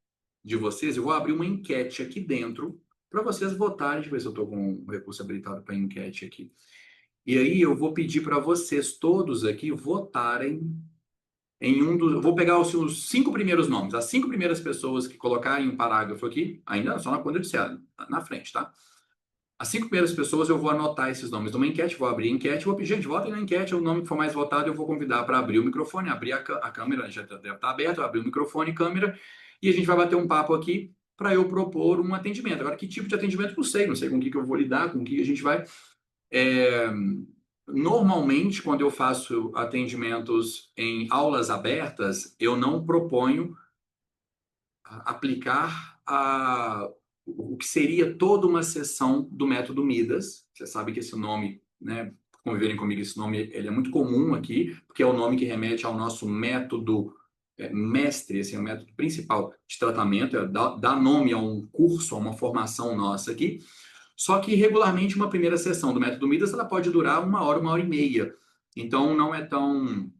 de vocês, eu vou abrir uma enquete aqui dentro para vocês votarem. Deixa eu ver se eu estou com o recurso habilitado para enquete aqui. E aí eu vou pedir para vocês todos aqui votarem em um dos. Vou pegar os 5 primeiros nomes, as 5 primeiras pessoas que colocarem um parágrafo aqui, ainda só quando eu disser na frente, tá? As 5 primeiras pessoas eu vou anotar esses nomes numa enquete, vou abrir a enquete, vou pedir, gente, votem na enquete, o nome que for mais votado eu vou convidar para abrir o microfone, abrir a câmera, já deve estar aberto, abrir o microfone e câmera, e a gente vai bater um papo aqui para eu propor um atendimento. Agora, que tipo de atendimento? Não sei com o que eu vou lidar, com o que a gente vai. É, Normalmente, quando eu faço atendimentos em aulas abertas, eu não proponho aplicar o que seria toda uma sessão do método Midas. Você sabe que esse nome, né, conviverem comigo, esse nome ele é muito comum aqui, porque é o nome que remete ao nosso método mestre, esse é o método principal de tratamento, dá nome a um curso, a uma formação nossa aqui. Só que regularmente uma primeira sessão do método Midas ela pode durar 1 hora e meia. Então não é tão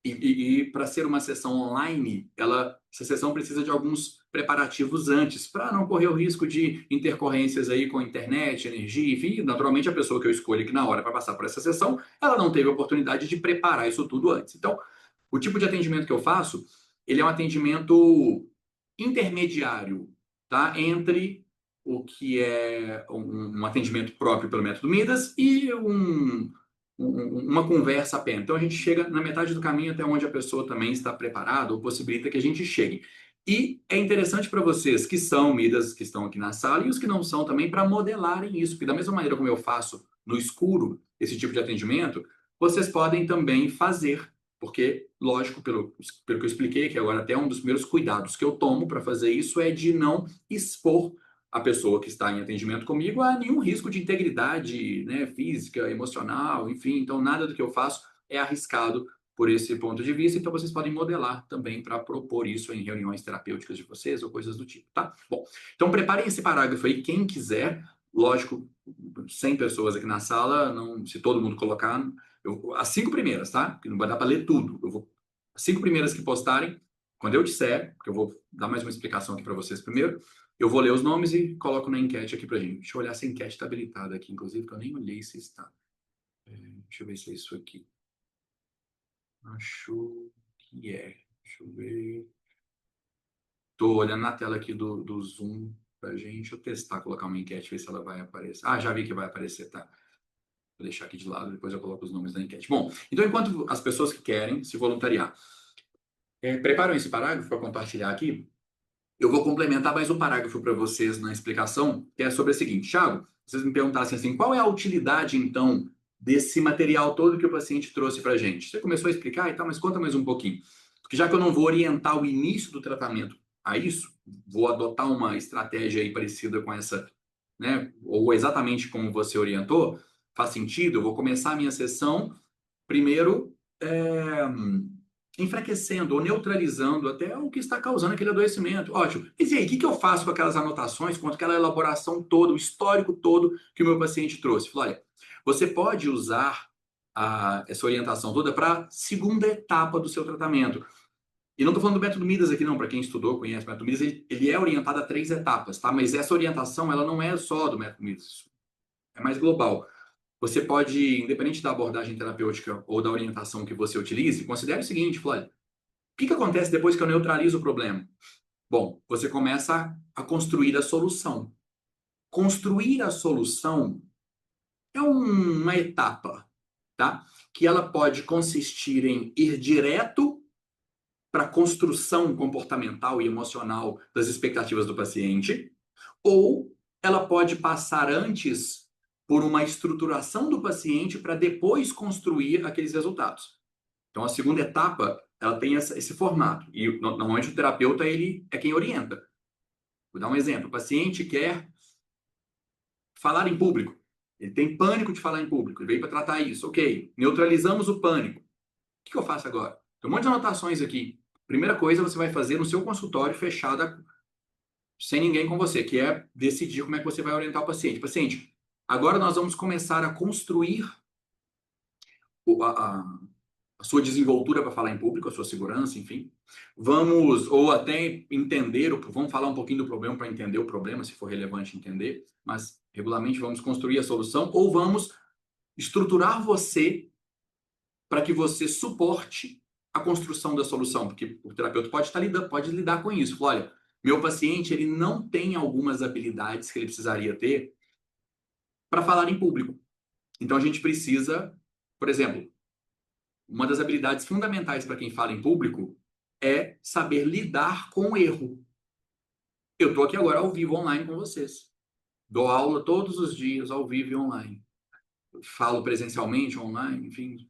e para ser uma sessão online, essa sessão precisa de alguns preparativos antes, para não correr o risco de intercorrências aí com internet, energia, enfim, naturalmente a pessoa que eu escolho aqui na hora para passar por essa sessão, ela não teve a oportunidade de preparar isso tudo antes. Então, o tipo de atendimento que eu faço, ele é um atendimento intermediário, tá? Entre o que é um atendimento próprio pelo método Midas e uma conversa apenas. Então a gente chega na metade do caminho até onde a pessoa também está preparada ou possibilita que a gente chegue. E é interessante para vocês que são Midas, que estão aqui na sala, e os que não são também, para modelarem isso, porque da mesma maneira como eu faço no escuro esse tipo de atendimento, vocês podem também fazer, porque, lógico, pelo que eu expliquei, que agora até um dos primeiros cuidados que eu tomo para fazer isso é de não expor a pessoa que está em atendimento comigo a nenhum risco de integridade, né, física, emocional, enfim. Então, nada do que eu faço é arriscado por esse ponto de vista. Então, vocês podem modelar também para propor isso em reuniões terapêuticas de vocês ou coisas do tipo, tá? Bom, então preparem esse parágrafo aí, quem quiser. Lógico, 100 pessoas aqui na sala, não, se todo mundo colocar, as 5 primeiras, tá? Porque não vai dar para ler tudo. As 5 primeiras que postarem, quando eu disser, porque eu vou dar mais uma explicação aqui para vocês primeiro, eu vou ler os nomes e coloco na enquete aqui pra gente. Deixa eu olhar se a enquete está habilitada aqui, inclusive, que eu nem olhei se está. Deixa eu ver se é isso aqui. Acho que é. Deixa eu ver. Tô olhando na tela aqui do Zoom pra gente. Deixa eu testar, colocar uma enquete, ver se ela vai aparecer. Ah, já vi que vai aparecer, tá? Vou deixar aqui de lado, depois eu coloco os nomes da enquete. Bom, então enquanto as pessoas que querem se voluntariar preparam esse parágrafo para compartilhar aqui, eu vou complementar mais um parágrafo para vocês na explicação, que é sobre o seguinte, Thiago, vocês me perguntassem assim, qual é a utilidade, então, desse material todo que o paciente trouxe para a gente? Você começou a explicar e tal, mas conta mais um pouquinho. Porque já que eu não vou orientar o início do tratamento a isso, vou adotar uma estratégia aí parecida com essa, né, ou exatamente como você orientou, faz sentido, eu vou começar a minha sessão primeiro enfraquecendo ou neutralizando até o que está causando aquele adoecimento. Ótimo. E aí, o que eu faço com aquelas anotações, com aquela elaboração toda, o histórico todo que o meu paciente trouxe? Falei, olha, você pode usar essa orientação toda para a segunda etapa do seu tratamento. E não estou falando do método Midas aqui, não. Para quem estudou, conhece o método Midas, ele é orientado a 3 etapas, tá? Mas essa orientação, ela não é só do método Midas. É mais global. Você pode, independente da abordagem terapêutica ou da orientação que você utilize, considere o seguinte, olha, o que acontece depois que eu neutralizo o problema? Bom, você começa a construir a solução. Construir a solução é uma etapa, tá? Que ela pode consistir em ir direto para a construção comportamental e emocional das expectativas do paciente, ou ela pode passar antes por uma estruturação do paciente para depois construir aqueles resultados. Então, a segunda etapa, ela tem esse formato. E, normalmente, o terapeuta ele é quem orienta. Vou dar um exemplo. O paciente quer falar em público. Ele tem pânico de falar em público. Ele veio para tratar isso. Ok, neutralizamos o pânico. O que eu faço agora? Tem um monte de anotações aqui. Primeira coisa, você vai fazer no seu consultório fechado, sem ninguém com você, que é decidir como é que você vai orientar o paciente. Paciente, agora nós vamos começar a construir a sua desenvoltura para falar em público, a sua segurança, enfim. Vamos, ou até entender, vamos falar um pouquinho do problema para entender o problema, se for relevante entender, mas regularmente vamos construir a solução, ou vamos estruturar você para que você suporte a construção da solução, porque o terapeuta pode lidar com isso. Olha, meu paciente ele não tem algumas habilidades que ele precisaria ter para falar em público. Então a gente precisa, por exemplo, uma das habilidades fundamentais para quem fala em público é saber lidar com o erro. Eu estou aqui agora ao vivo online com vocês. Dou aula todos os dias, ao vivo e online. Falo presencialmente, online, enfim.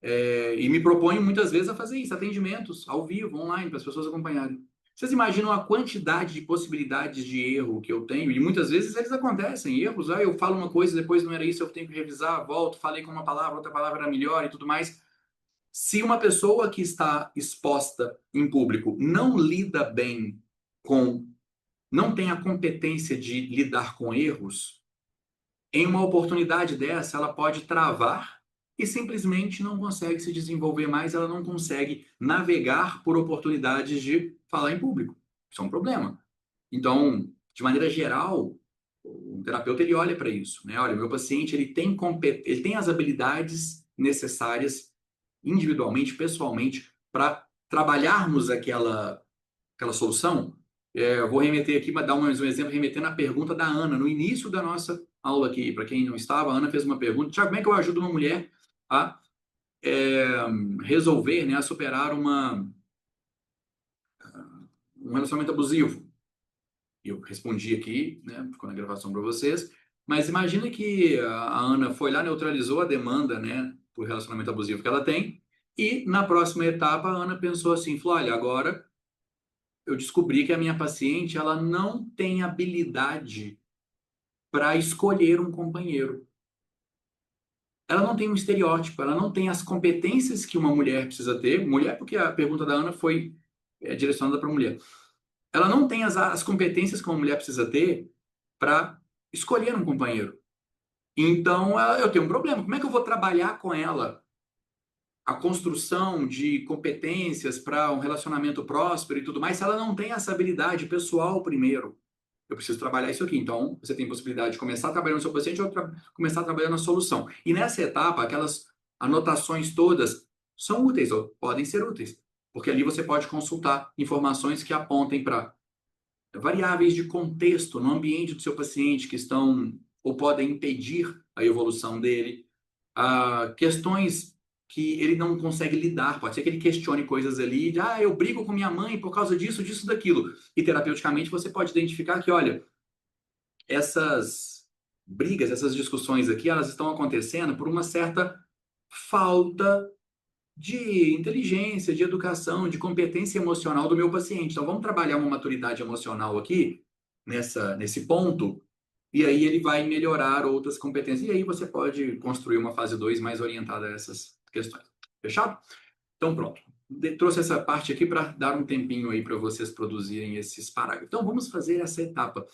E me proponho muitas vezes a fazer isso, atendimentos ao vivo, online, para as pessoas acompanharem. Vocês imaginam a quantidade de possibilidades de erro que eu tenho? E muitas vezes eles acontecem, erros. Eu falo uma coisa, depois não era isso, eu tenho que revisar, volto, falei com uma palavra, outra palavra era melhor e tudo mais. Se uma pessoa que está exposta em público não lida bem com, não tem a competência de lidar com erros, em uma oportunidade dessa, ela pode travar e simplesmente não consegue se desenvolver mais, ela não consegue navegar por oportunidades de falar em público. Isso é um problema. Então, de maneira geral, o terapeuta ele olha para isso, né? Olha, o meu paciente ele tem as habilidades necessárias individualmente, pessoalmente, para trabalharmos aquela solução. Eu vou remeter aqui, dar mais um exemplo, remetendo à pergunta da Ana, no início da nossa aula aqui. Para quem não estava, a Ana fez uma pergunta: Tiago, como é que eu ajudo uma mulher a é, resolver, né, a superar um relacionamento abusivo? Eu respondi aqui, né, ficou na gravação para vocês, mas imagina que a Ana foi lá, neutralizou a demanda, né, por relacionamento abusivo que ela tem, e na próxima etapa a Ana pensou assim, falou, olha, agora eu descobri que a minha paciente ela não tem habilidade para escolher um companheiro. Ela não tem um estereótipo, ela não tem as competências que uma mulher precisa ter. Mulher, porque a pergunta da Ana foi direcionada para mulher. Ela não tem as competências que uma mulher precisa ter para escolher um companheiro. Então, eu tenho um problema. Como é que eu vou trabalhar com ela a construção de competências para um relacionamento próspero e tudo mais, se ela não tem essa habilidade pessoal primeiro? Eu preciso trabalhar isso aqui. Então, você tem possibilidade de começar trabalhando no seu paciente ou começar trabalhando na solução. E nessa etapa, aquelas anotações todas são úteis ou podem ser úteis, porque ali você pode consultar informações que apontem para variáveis de contexto no ambiente do seu paciente que estão ou podem impedir a evolução dele, questões que ele não consegue lidar, pode ser que ele questione coisas ali, de, eu brigo com minha mãe por causa disso, disso, daquilo. E terapeuticamente você pode identificar que, olha, essas brigas, essas discussões aqui, elas estão acontecendo por uma certa falta de inteligência, de educação, de competência emocional do meu paciente. Então, vamos trabalhar uma maturidade emocional aqui, nesse ponto, e aí ele vai melhorar outras competências. E aí você pode construir uma fase 2 mais orientada a essas questões. Fechado? Então, pronto. trouxe essa parte aqui para dar um tempinho aí para vocês produzirem esses parágrafos. Então, vamos fazer essa etapa.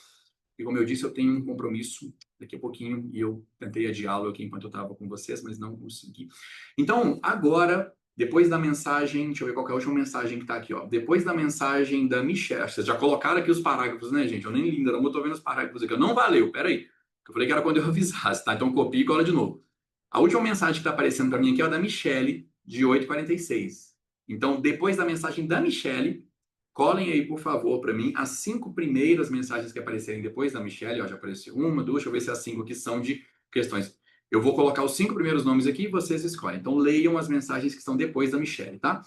E como eu disse, eu tenho um compromisso daqui a pouquinho e eu tentei adiá-lo aqui enquanto eu estava com vocês, mas não consegui. Então, agora, depois da mensagem, deixa eu ver qual que é a última mensagem que está aqui, ó. Depois da mensagem da Michelle, vocês já colocaram aqui os parágrafos, né, gente? Eu nem li ainda, não estou vendo os parágrafos aqui. Não valeu, peraí. Eu falei que era quando eu avisasse, tá? Então, copia e cola de novo. A última mensagem que está aparecendo para mim aqui é a da Michelle, de 8h46. Então, depois da mensagem da Michelle, colhem aí, por favor, para mim, as 5 primeiras mensagens que aparecerem depois da Michelle. Ó, já apareceu uma, duas, deixa eu ver se as 5 aqui são de questões. Eu vou colocar os 5 primeiros nomes aqui e vocês escolhem. Então, leiam as mensagens que estão depois da Michelle, tá?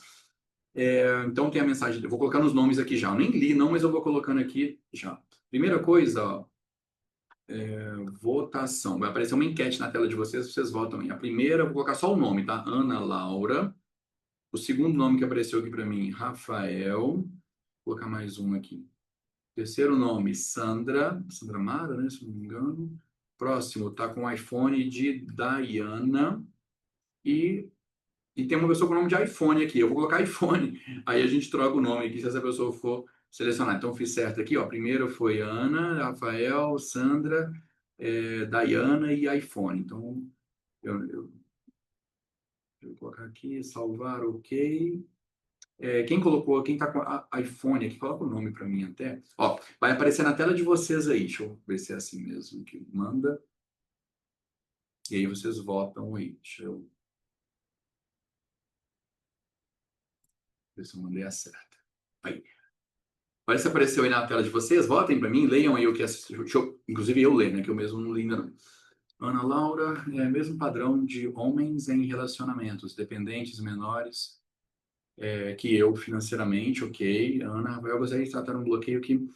Então, tem a mensagem, eu vou colocando os nomes aqui já. Eu nem li, não, mas eu vou colocando aqui já. Primeira coisa, ó, votação. Vai aparecer uma enquete na tela de vocês, vocês votam aí. A primeira, eu vou colocar só o nome, tá? Ana Laura. O segundo nome que apareceu aqui para mim, Rafael. Vou colocar mais um aqui. Terceiro nome, Sandra. Sandra Mara, né? Se não me engano. Próximo, tá com o iPhone de Diana. E, e tem uma pessoa com o nome de iPhone aqui. Eu vou colocar iPhone. Aí a gente troca o nome aqui se essa pessoa for selecionar. Então, fiz certo aqui, ó. Primeiro foi Ana, Rafael, Sandra, Diana e iPhone. Então, eu vou colocar aqui, salvar, ok. Quem colocou, quem tá com iPhone aqui, coloca o nome para mim até. Ó, vai aparecer na tela de vocês aí. Deixa eu ver se é assim mesmo que manda. E aí vocês votam aí. Deixa eu ver se eu mandei a certa. Aí. Parece que apareceu aí na tela de vocês. Votem para mim, leiam aí o que é. Inclusive eu leio, né? Que eu mesmo não li ainda não. Ana Laura, mesmo padrão de homens em relacionamentos, dependentes menores que eu financeiramente, ok. Ana Rafael, gostaria de tratar um bloqueio que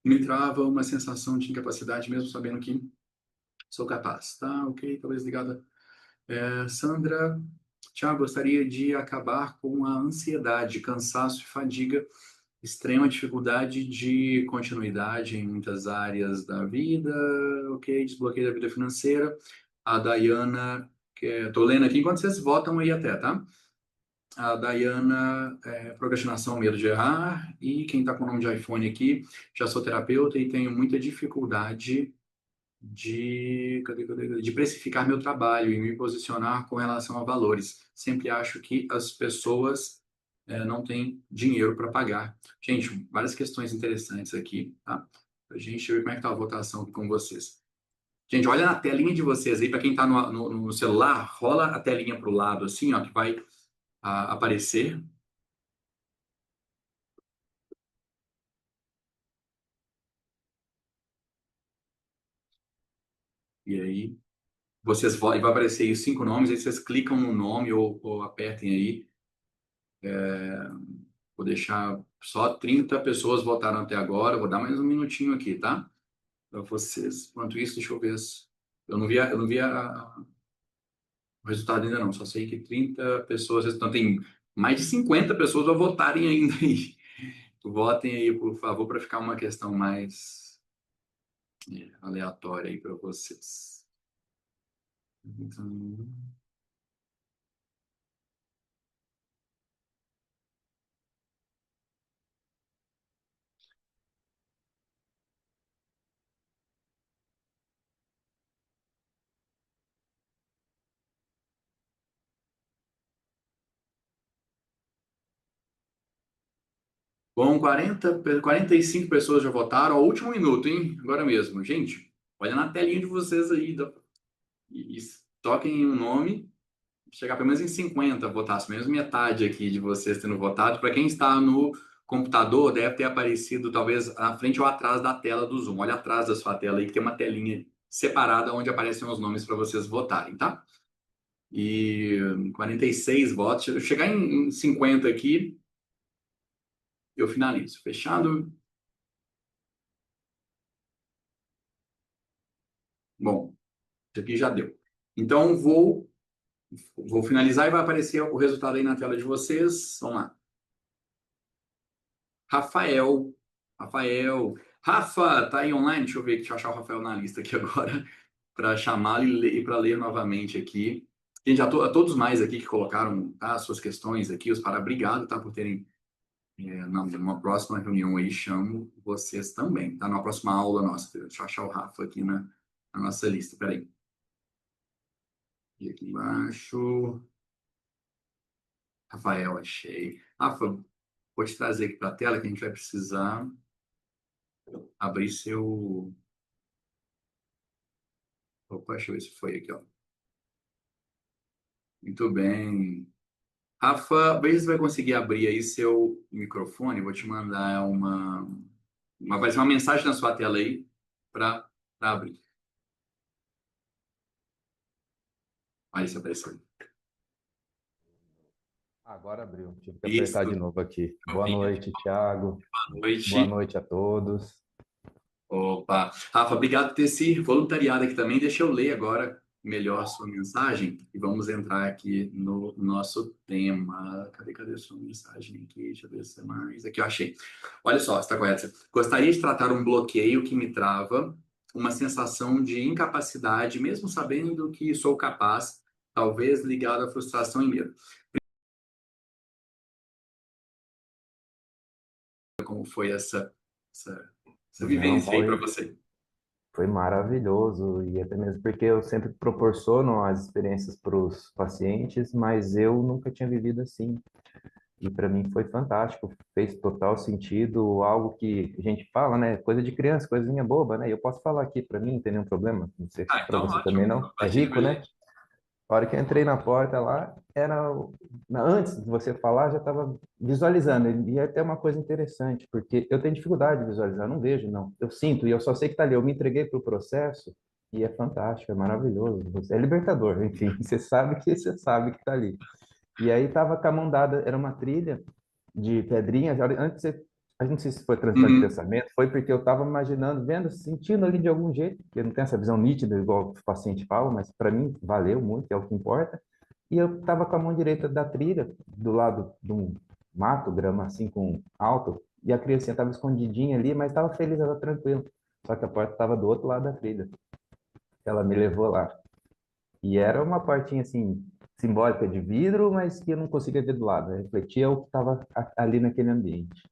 me trava uma sensação de incapacidade, mesmo sabendo que sou capaz. Tá, ok, talvez ligada. Sandra, Tiago, gostaria de acabar com a ansiedade, cansaço e fadiga, extrema dificuldade de continuidade em muitas áreas da vida, ok, desbloqueio da vida financeira. A Dayana, que estou lendo aqui enquanto vocês votam aí até, tá? A Dayana, procrastinação, medo de errar. E quem está com o nome de iPhone aqui, já sou terapeuta e tenho muita dificuldade de precificar meu trabalho e me posicionar com relação a valores. Sempre acho que as pessoas não têm dinheiro para pagar. Gente, várias questões interessantes aqui, tá? A gente ver como é que está a votação aqui com vocês. Gente, olha na telinha de vocês aí, para quem está no celular, rola a telinha para o lado, assim, ó, que vai aparecer. E aí, e vai aparecer aí os 5 nomes, aí vocês clicam no nome ou apertem aí. Vou deixar só 30 pessoas votaram até agora. Vou dar mais um minutinho aqui, tá? Para vocês. Enquanto isso, deixa eu ver. Eu não vi o resultado ainda não. Só sei que 30 pessoas. Então, tem mais de 50 pessoas a votarem ainda aí. Votem aí, por favor, para ficar uma questão mais aleatória aí para vocês. Então, bom, 45 pessoas já votaram. Ó, último minuto, hein? Agora mesmo. Gente, olha na telinha de vocês aí. E toquem um nome. Chegar pelo menos em 50 votados. Menos metade aqui de vocês tendo votado. Para quem está no computador, deve ter aparecido talvez à frente ou atrás da tela do Zoom. Olha atrás da sua tela aí, que tem uma telinha separada onde aparecem os nomes para vocês votarem, tá? E 46 votos. Se eu chegar em 50 aqui, eu finalizo. Fechado? Bom, isso aqui já deu. Então, vou finalizar e vai aparecer o resultado aí na tela de vocês. Vamos lá. Rafael. Rafael. Rafa, tá aí online? Deixa eu ver, deixa eu achar o Rafael na lista aqui agora, para chamá-lo e para ler novamente aqui. Gente, a todos mais aqui que colocaram, tá, as suas questões aqui, obrigado, tá, por terem, numa próxima reunião aí, chamo vocês também, tá? Na próxima aula nossa. Deixa eu achar o Rafa aqui na nossa lista, peraí. E aqui embaixo, Rafael, achei. Rafa, vou te trazer aqui para a tela que a gente vai precisar abrir seu... Opa, deixa eu ver se foi aqui, ó. Muito bem. Rafa, veja se você vai conseguir abrir aí seu microfone. Vou te mandar vai ser uma mensagem na sua tela aí para abrir. Aí se apareceu. Agora abriu. Tive que apertar de Isso, novo aqui. Boa novinha. noite, Thiago. Boa Boa noite. noite a todos. Opa. Rafa, obrigado por ter se voluntariado aqui também. Deixa eu ler agora melhor a sua mensagem e vamos entrar aqui no nosso tema. Cadê a sua mensagem aqui? Deixa eu ver se é mais. Aqui eu achei. Olha só, está correto. Gostaria de tratar um bloqueio que me trava, uma sensação de incapacidade, mesmo sabendo que sou capaz, talvez ligado à frustração e medo. Como foi essa Não, vivência aí para foi, você? foi maravilhoso e até mesmo porque eu sempre proporciono as experiências para os pacientes, mas eu nunca tinha vivido assim. E para mim foi fantástico, fez total sentido, algo que a gente fala, né? Coisa de criança, coisinha boba, né? Eu posso falar aqui para mim, não tem nenhum problema. Não sei se Ah, para então você também ótimo. não. É Compartilha com a rico, né? gente. A hora que eu entrei na porta lá, antes de você falar, já estava visualizando. E é até uma coisa interessante, porque eu tenho dificuldade de visualizar, não vejo, não. Eu sinto, e eu só sei que está ali. Eu me entreguei para o processo, e é fantástico, é maravilhoso. É libertador, enfim. Você sabe que está ali. E aí estava com a mão dada, era uma trilha de pedrinhas. Antes, a não sei se foi transtorno de Uhum. pensamento, foi porque eu estava imaginando, vendo, sentindo ali de algum jeito, que eu não tenho essa visão nítida, igual os pacientes falam, mas para mim valeu muito, é o que importa. E eu estava com a mão direita da trilha, do lado de um mato, grama assim, com alto, e a criancinha estava escondidinha ali, mas estava feliz, estava tranquilo. Só que a porta estava do outro lado da trilha. Ela me levou lá. E era uma portinha assim, simbólica de vidro, mas que eu não conseguia ver do lado, né? Refletia o que estava ali naquele ambiente.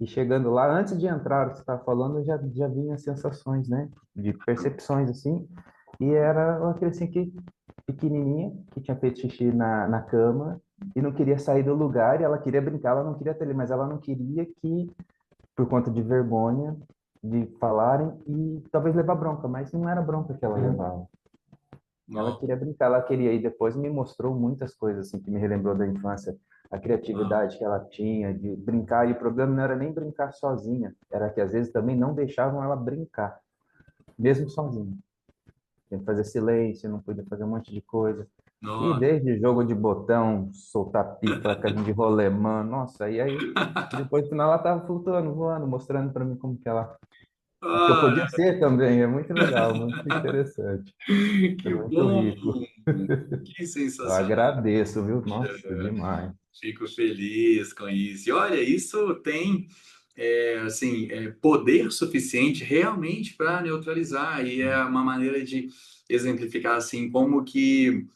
E chegando lá, antes de entrar, o que você estava falando, já vinha sensações, né? De percepções, assim. E era uma criancinha pequenininha, que tinha feito xixi na cama e não queria sair do lugar, e ela queria brincar, ela não queria ter ali, mas ela não queria que, por conta de vergonha, de falarem e talvez levar bronca, mas não era bronca que ela levava. Ela Não, queria brincar, ela queria ir. Depois me mostrou muitas coisas assim que me relembrou da infância, a não, criatividade que ela tinha de brincar. E o problema não era nem brincar sozinha, era que às vezes também não deixavam ela brincar, mesmo sozinha. Tinha que fazer silêncio, não podia fazer um monte de coisa. E não. desde jogo de botão, soltar pipa, casinha de rolemã, nossa, e depois no final ela tava flutuando, voando, mostrando para mim como que ela, o que eu Ah, podia ser também. É muito legal, muito interessante, é que muito bom! rico. Que Eu sensacional! agradeço, viu? Nossa, demais. Fico feliz com isso. E olha, isso tem assim, poder suficiente realmente para neutralizar. E é uma maneira de exemplificar assim como que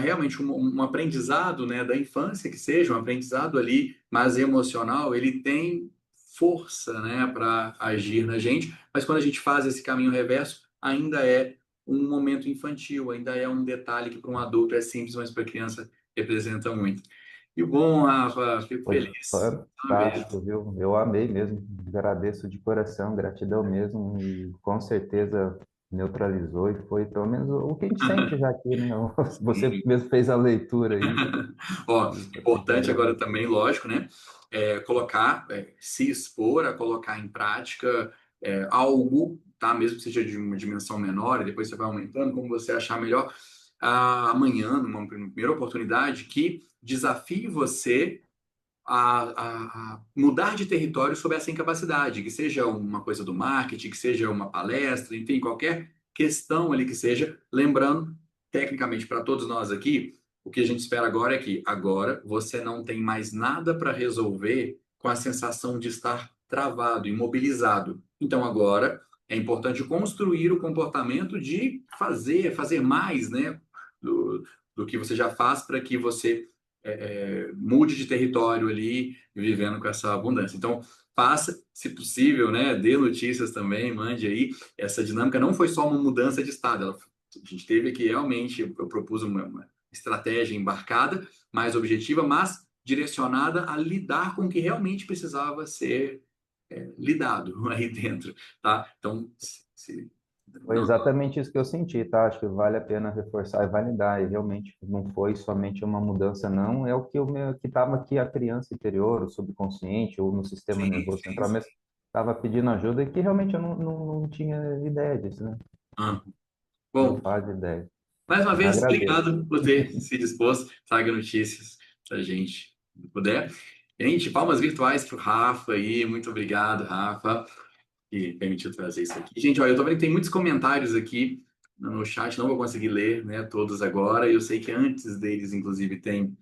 realmente um aprendizado, né, da infância que seja um aprendizado ali, mas emocional, ele tem força, né, para agir na gente, mas quando a gente faz esse caminho reverso, ainda é um momento infantil, ainda é um detalhe que para um adulto é simples, mas para a criança representa muito. E bom, Rafa, fico Foi feliz uma vez. fantástico, viu? Eu amei mesmo. Agradeço de coração, gratidão mesmo. E com certeza neutralizou e foi pelo menos o que a gente sente já aqui, né? Você mesmo fez a leitura aí. Ó, E só tem que importante agora agradecer. também, lógico, né? Colocar, se expor a colocar em prática algo, tá? Mesmo que seja de uma dimensão menor, e depois você vai aumentando, como você achar melhor. Amanhã, numa primeira oportunidade, que desafie você a mudar de território sobre essa incapacidade, que seja uma coisa do marketing, que seja uma palestra, enfim, qualquer questão ali que seja, lembrando, tecnicamente, para todos nós aqui, o que a gente espera agora é que agora você não tem mais nada para resolver com a sensação de estar travado, imobilizado. Então agora é importante construir o comportamento de fazer mais, né? do, do que você já faz para que você mude de território ali, vivendo com essa abundância. Então, faça, se possível, né? Dê notícias também, mande aí. Essa dinâmica não foi só uma mudança de estado, a gente teve que realmente, eu propus uma estratégia embarcada, mais objetiva, mas direcionada a lidar com o que realmente precisava ser lidado aí dentro, tá? Então, Foi não, exatamente isso que eu senti, tá? Acho que vale a pena reforçar e validar. E realmente não foi somente uma mudança, não. É o que que estava aqui a criança interior, o subconsciente ou no sistema sim, nervoso sim, central sim. mesmo, estava pedindo ajuda e que realmente eu não tinha ideia disso, né? Ah, Não bom, faz ideia. mais uma vez, Agradeço. obrigado por ter se disposto. Traga notícias pra gente, se puder. Gente, palmas virtuais pro Rafa aí. Muito obrigado, Rafa, que permitiu trazer isso aqui. Gente, olha, eu tô vendo que tem muitos comentários aqui no chat, não vou conseguir ler, né, todos agora. Eu sei que antes deles, inclusive, tem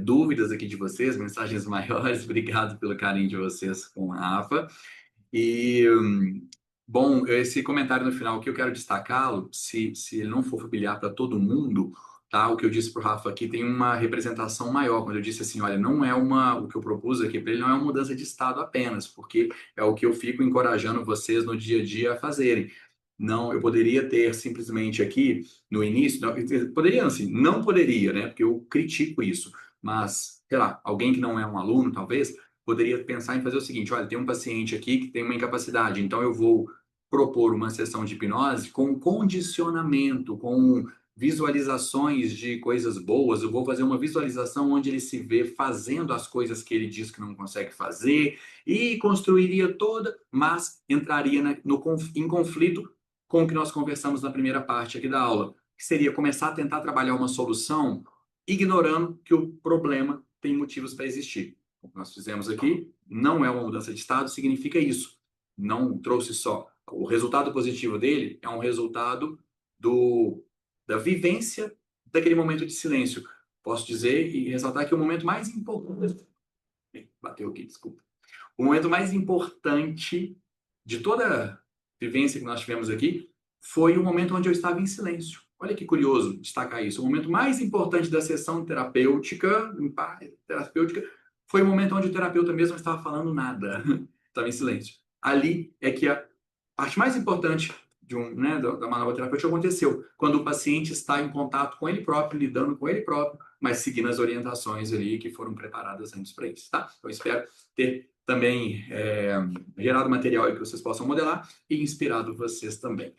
dúvidas aqui de vocês, mensagens maiores. Obrigado pelo carinho de vocês com a Rafa. E, bom, esse comentário no final que eu quero destacá-lo, se ele não for familiar para todo mundo, tá? O que eu disse para o Rafa aqui tem uma representação maior. Quando eu disse assim, olha, não é o que eu propus aqui para ele não é uma mudança de estado apenas, porque é o que eu fico encorajando vocês no dia a dia a fazerem. Não, eu poderia ter simplesmente aqui no início, não, poderia assim, não poderia, né? Porque eu critico isso, mas, sei lá, alguém que não é um aluno, talvez poderia pensar em fazer o seguinte: olha, tem um paciente aqui que tem uma incapacidade, então eu vou propor uma sessão de hipnose com condicionamento, com visualizações de coisas boas. Eu vou fazer uma visualização onde ele se vê fazendo as coisas que ele diz que não consegue fazer e construiria toda, mas entraria em conflito com o que nós conversamos na primeira parte aqui da aula, que seria começar a tentar trabalhar uma solução ignorando que o problema tem motivos para existir. O que nós fizemos aqui não é uma mudança de estado, significa isso. Não trouxe só. O resultado positivo dele é um resultado da vivência daquele momento de silêncio. Posso dizer e ressaltar que o momento mais importante. Bateu aqui, desculpa. O momento mais importante de toda a vivência que nós tivemos aqui foi o momento onde eu estava em silêncio. Olha que curioso destacar isso. O momento mais importante da sessão terapêutica, terapêutica, foi o momento onde o terapeuta mesmo não estava falando nada, estava em silêncio. Ali é que a parte mais importante da manobra terapêutica aconteceu, quando o paciente está em contato com ele próprio, lidando com ele próprio, mas seguindo as orientações ali que foram preparadas antes para isso, tá? Eu espero ter também gerado material que vocês possam modelar e inspirado vocês também.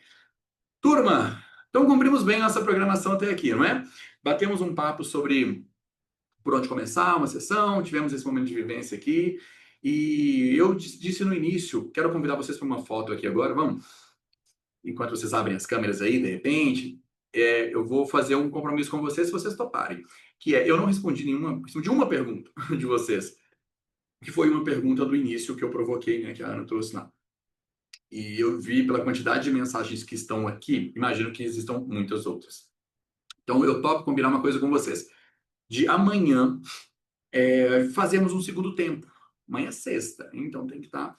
Turma, então cumprimos bem nossa programação até aqui, não é? Batemos um papo sobre por onde começar uma sessão, tivemos esse momento de vivência aqui, e eu disse no início, quero convidar vocês para uma foto aqui agora, vamos? Enquanto vocês abrem as câmeras aí, de repente, eu vou fazer um compromisso com vocês, se vocês toparem, que eu não respondi respondi uma pergunta de vocês, que foi uma pergunta do início que eu provoquei, né, que a Ana trouxe lá. E eu vi pela quantidade de mensagens que estão aqui, imagino que existam muitas outras. Então, eu topo combinar uma coisa com vocês. De amanhã, fazemos um segundo tempo. Amanhã é sexta, então tem que estar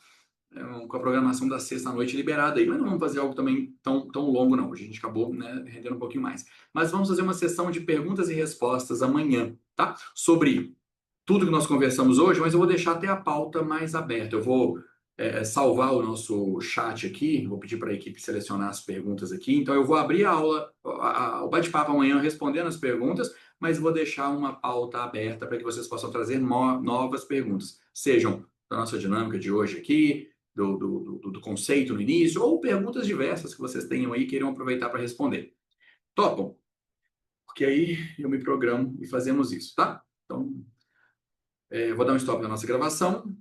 com a programação da sexta-noite liberada aí. Mas não vamos fazer algo também tão longo, não. Hoje a gente acabou, né, rendendo um pouquinho mais. Mas vamos fazer uma sessão de perguntas e respostas amanhã, tá? Sobre tudo que nós conversamos hoje, mas eu vou deixar até a pauta mais aberta. Eu vou salvar o nosso chat aqui, vou pedir para a equipe selecionar as perguntas aqui. Então, eu vou abrir a aula, o bate-papo amanhã respondendo as perguntas, mas vou deixar uma pauta aberta para que vocês possam trazer novas perguntas, sejam da nossa dinâmica de hoje aqui, do conceito no início, ou perguntas diversas que vocês tenham aí e queiram aproveitar para responder. Topam? Porque aí eu me programo e fazemos isso, tá? Então, vou dar um stop na nossa gravação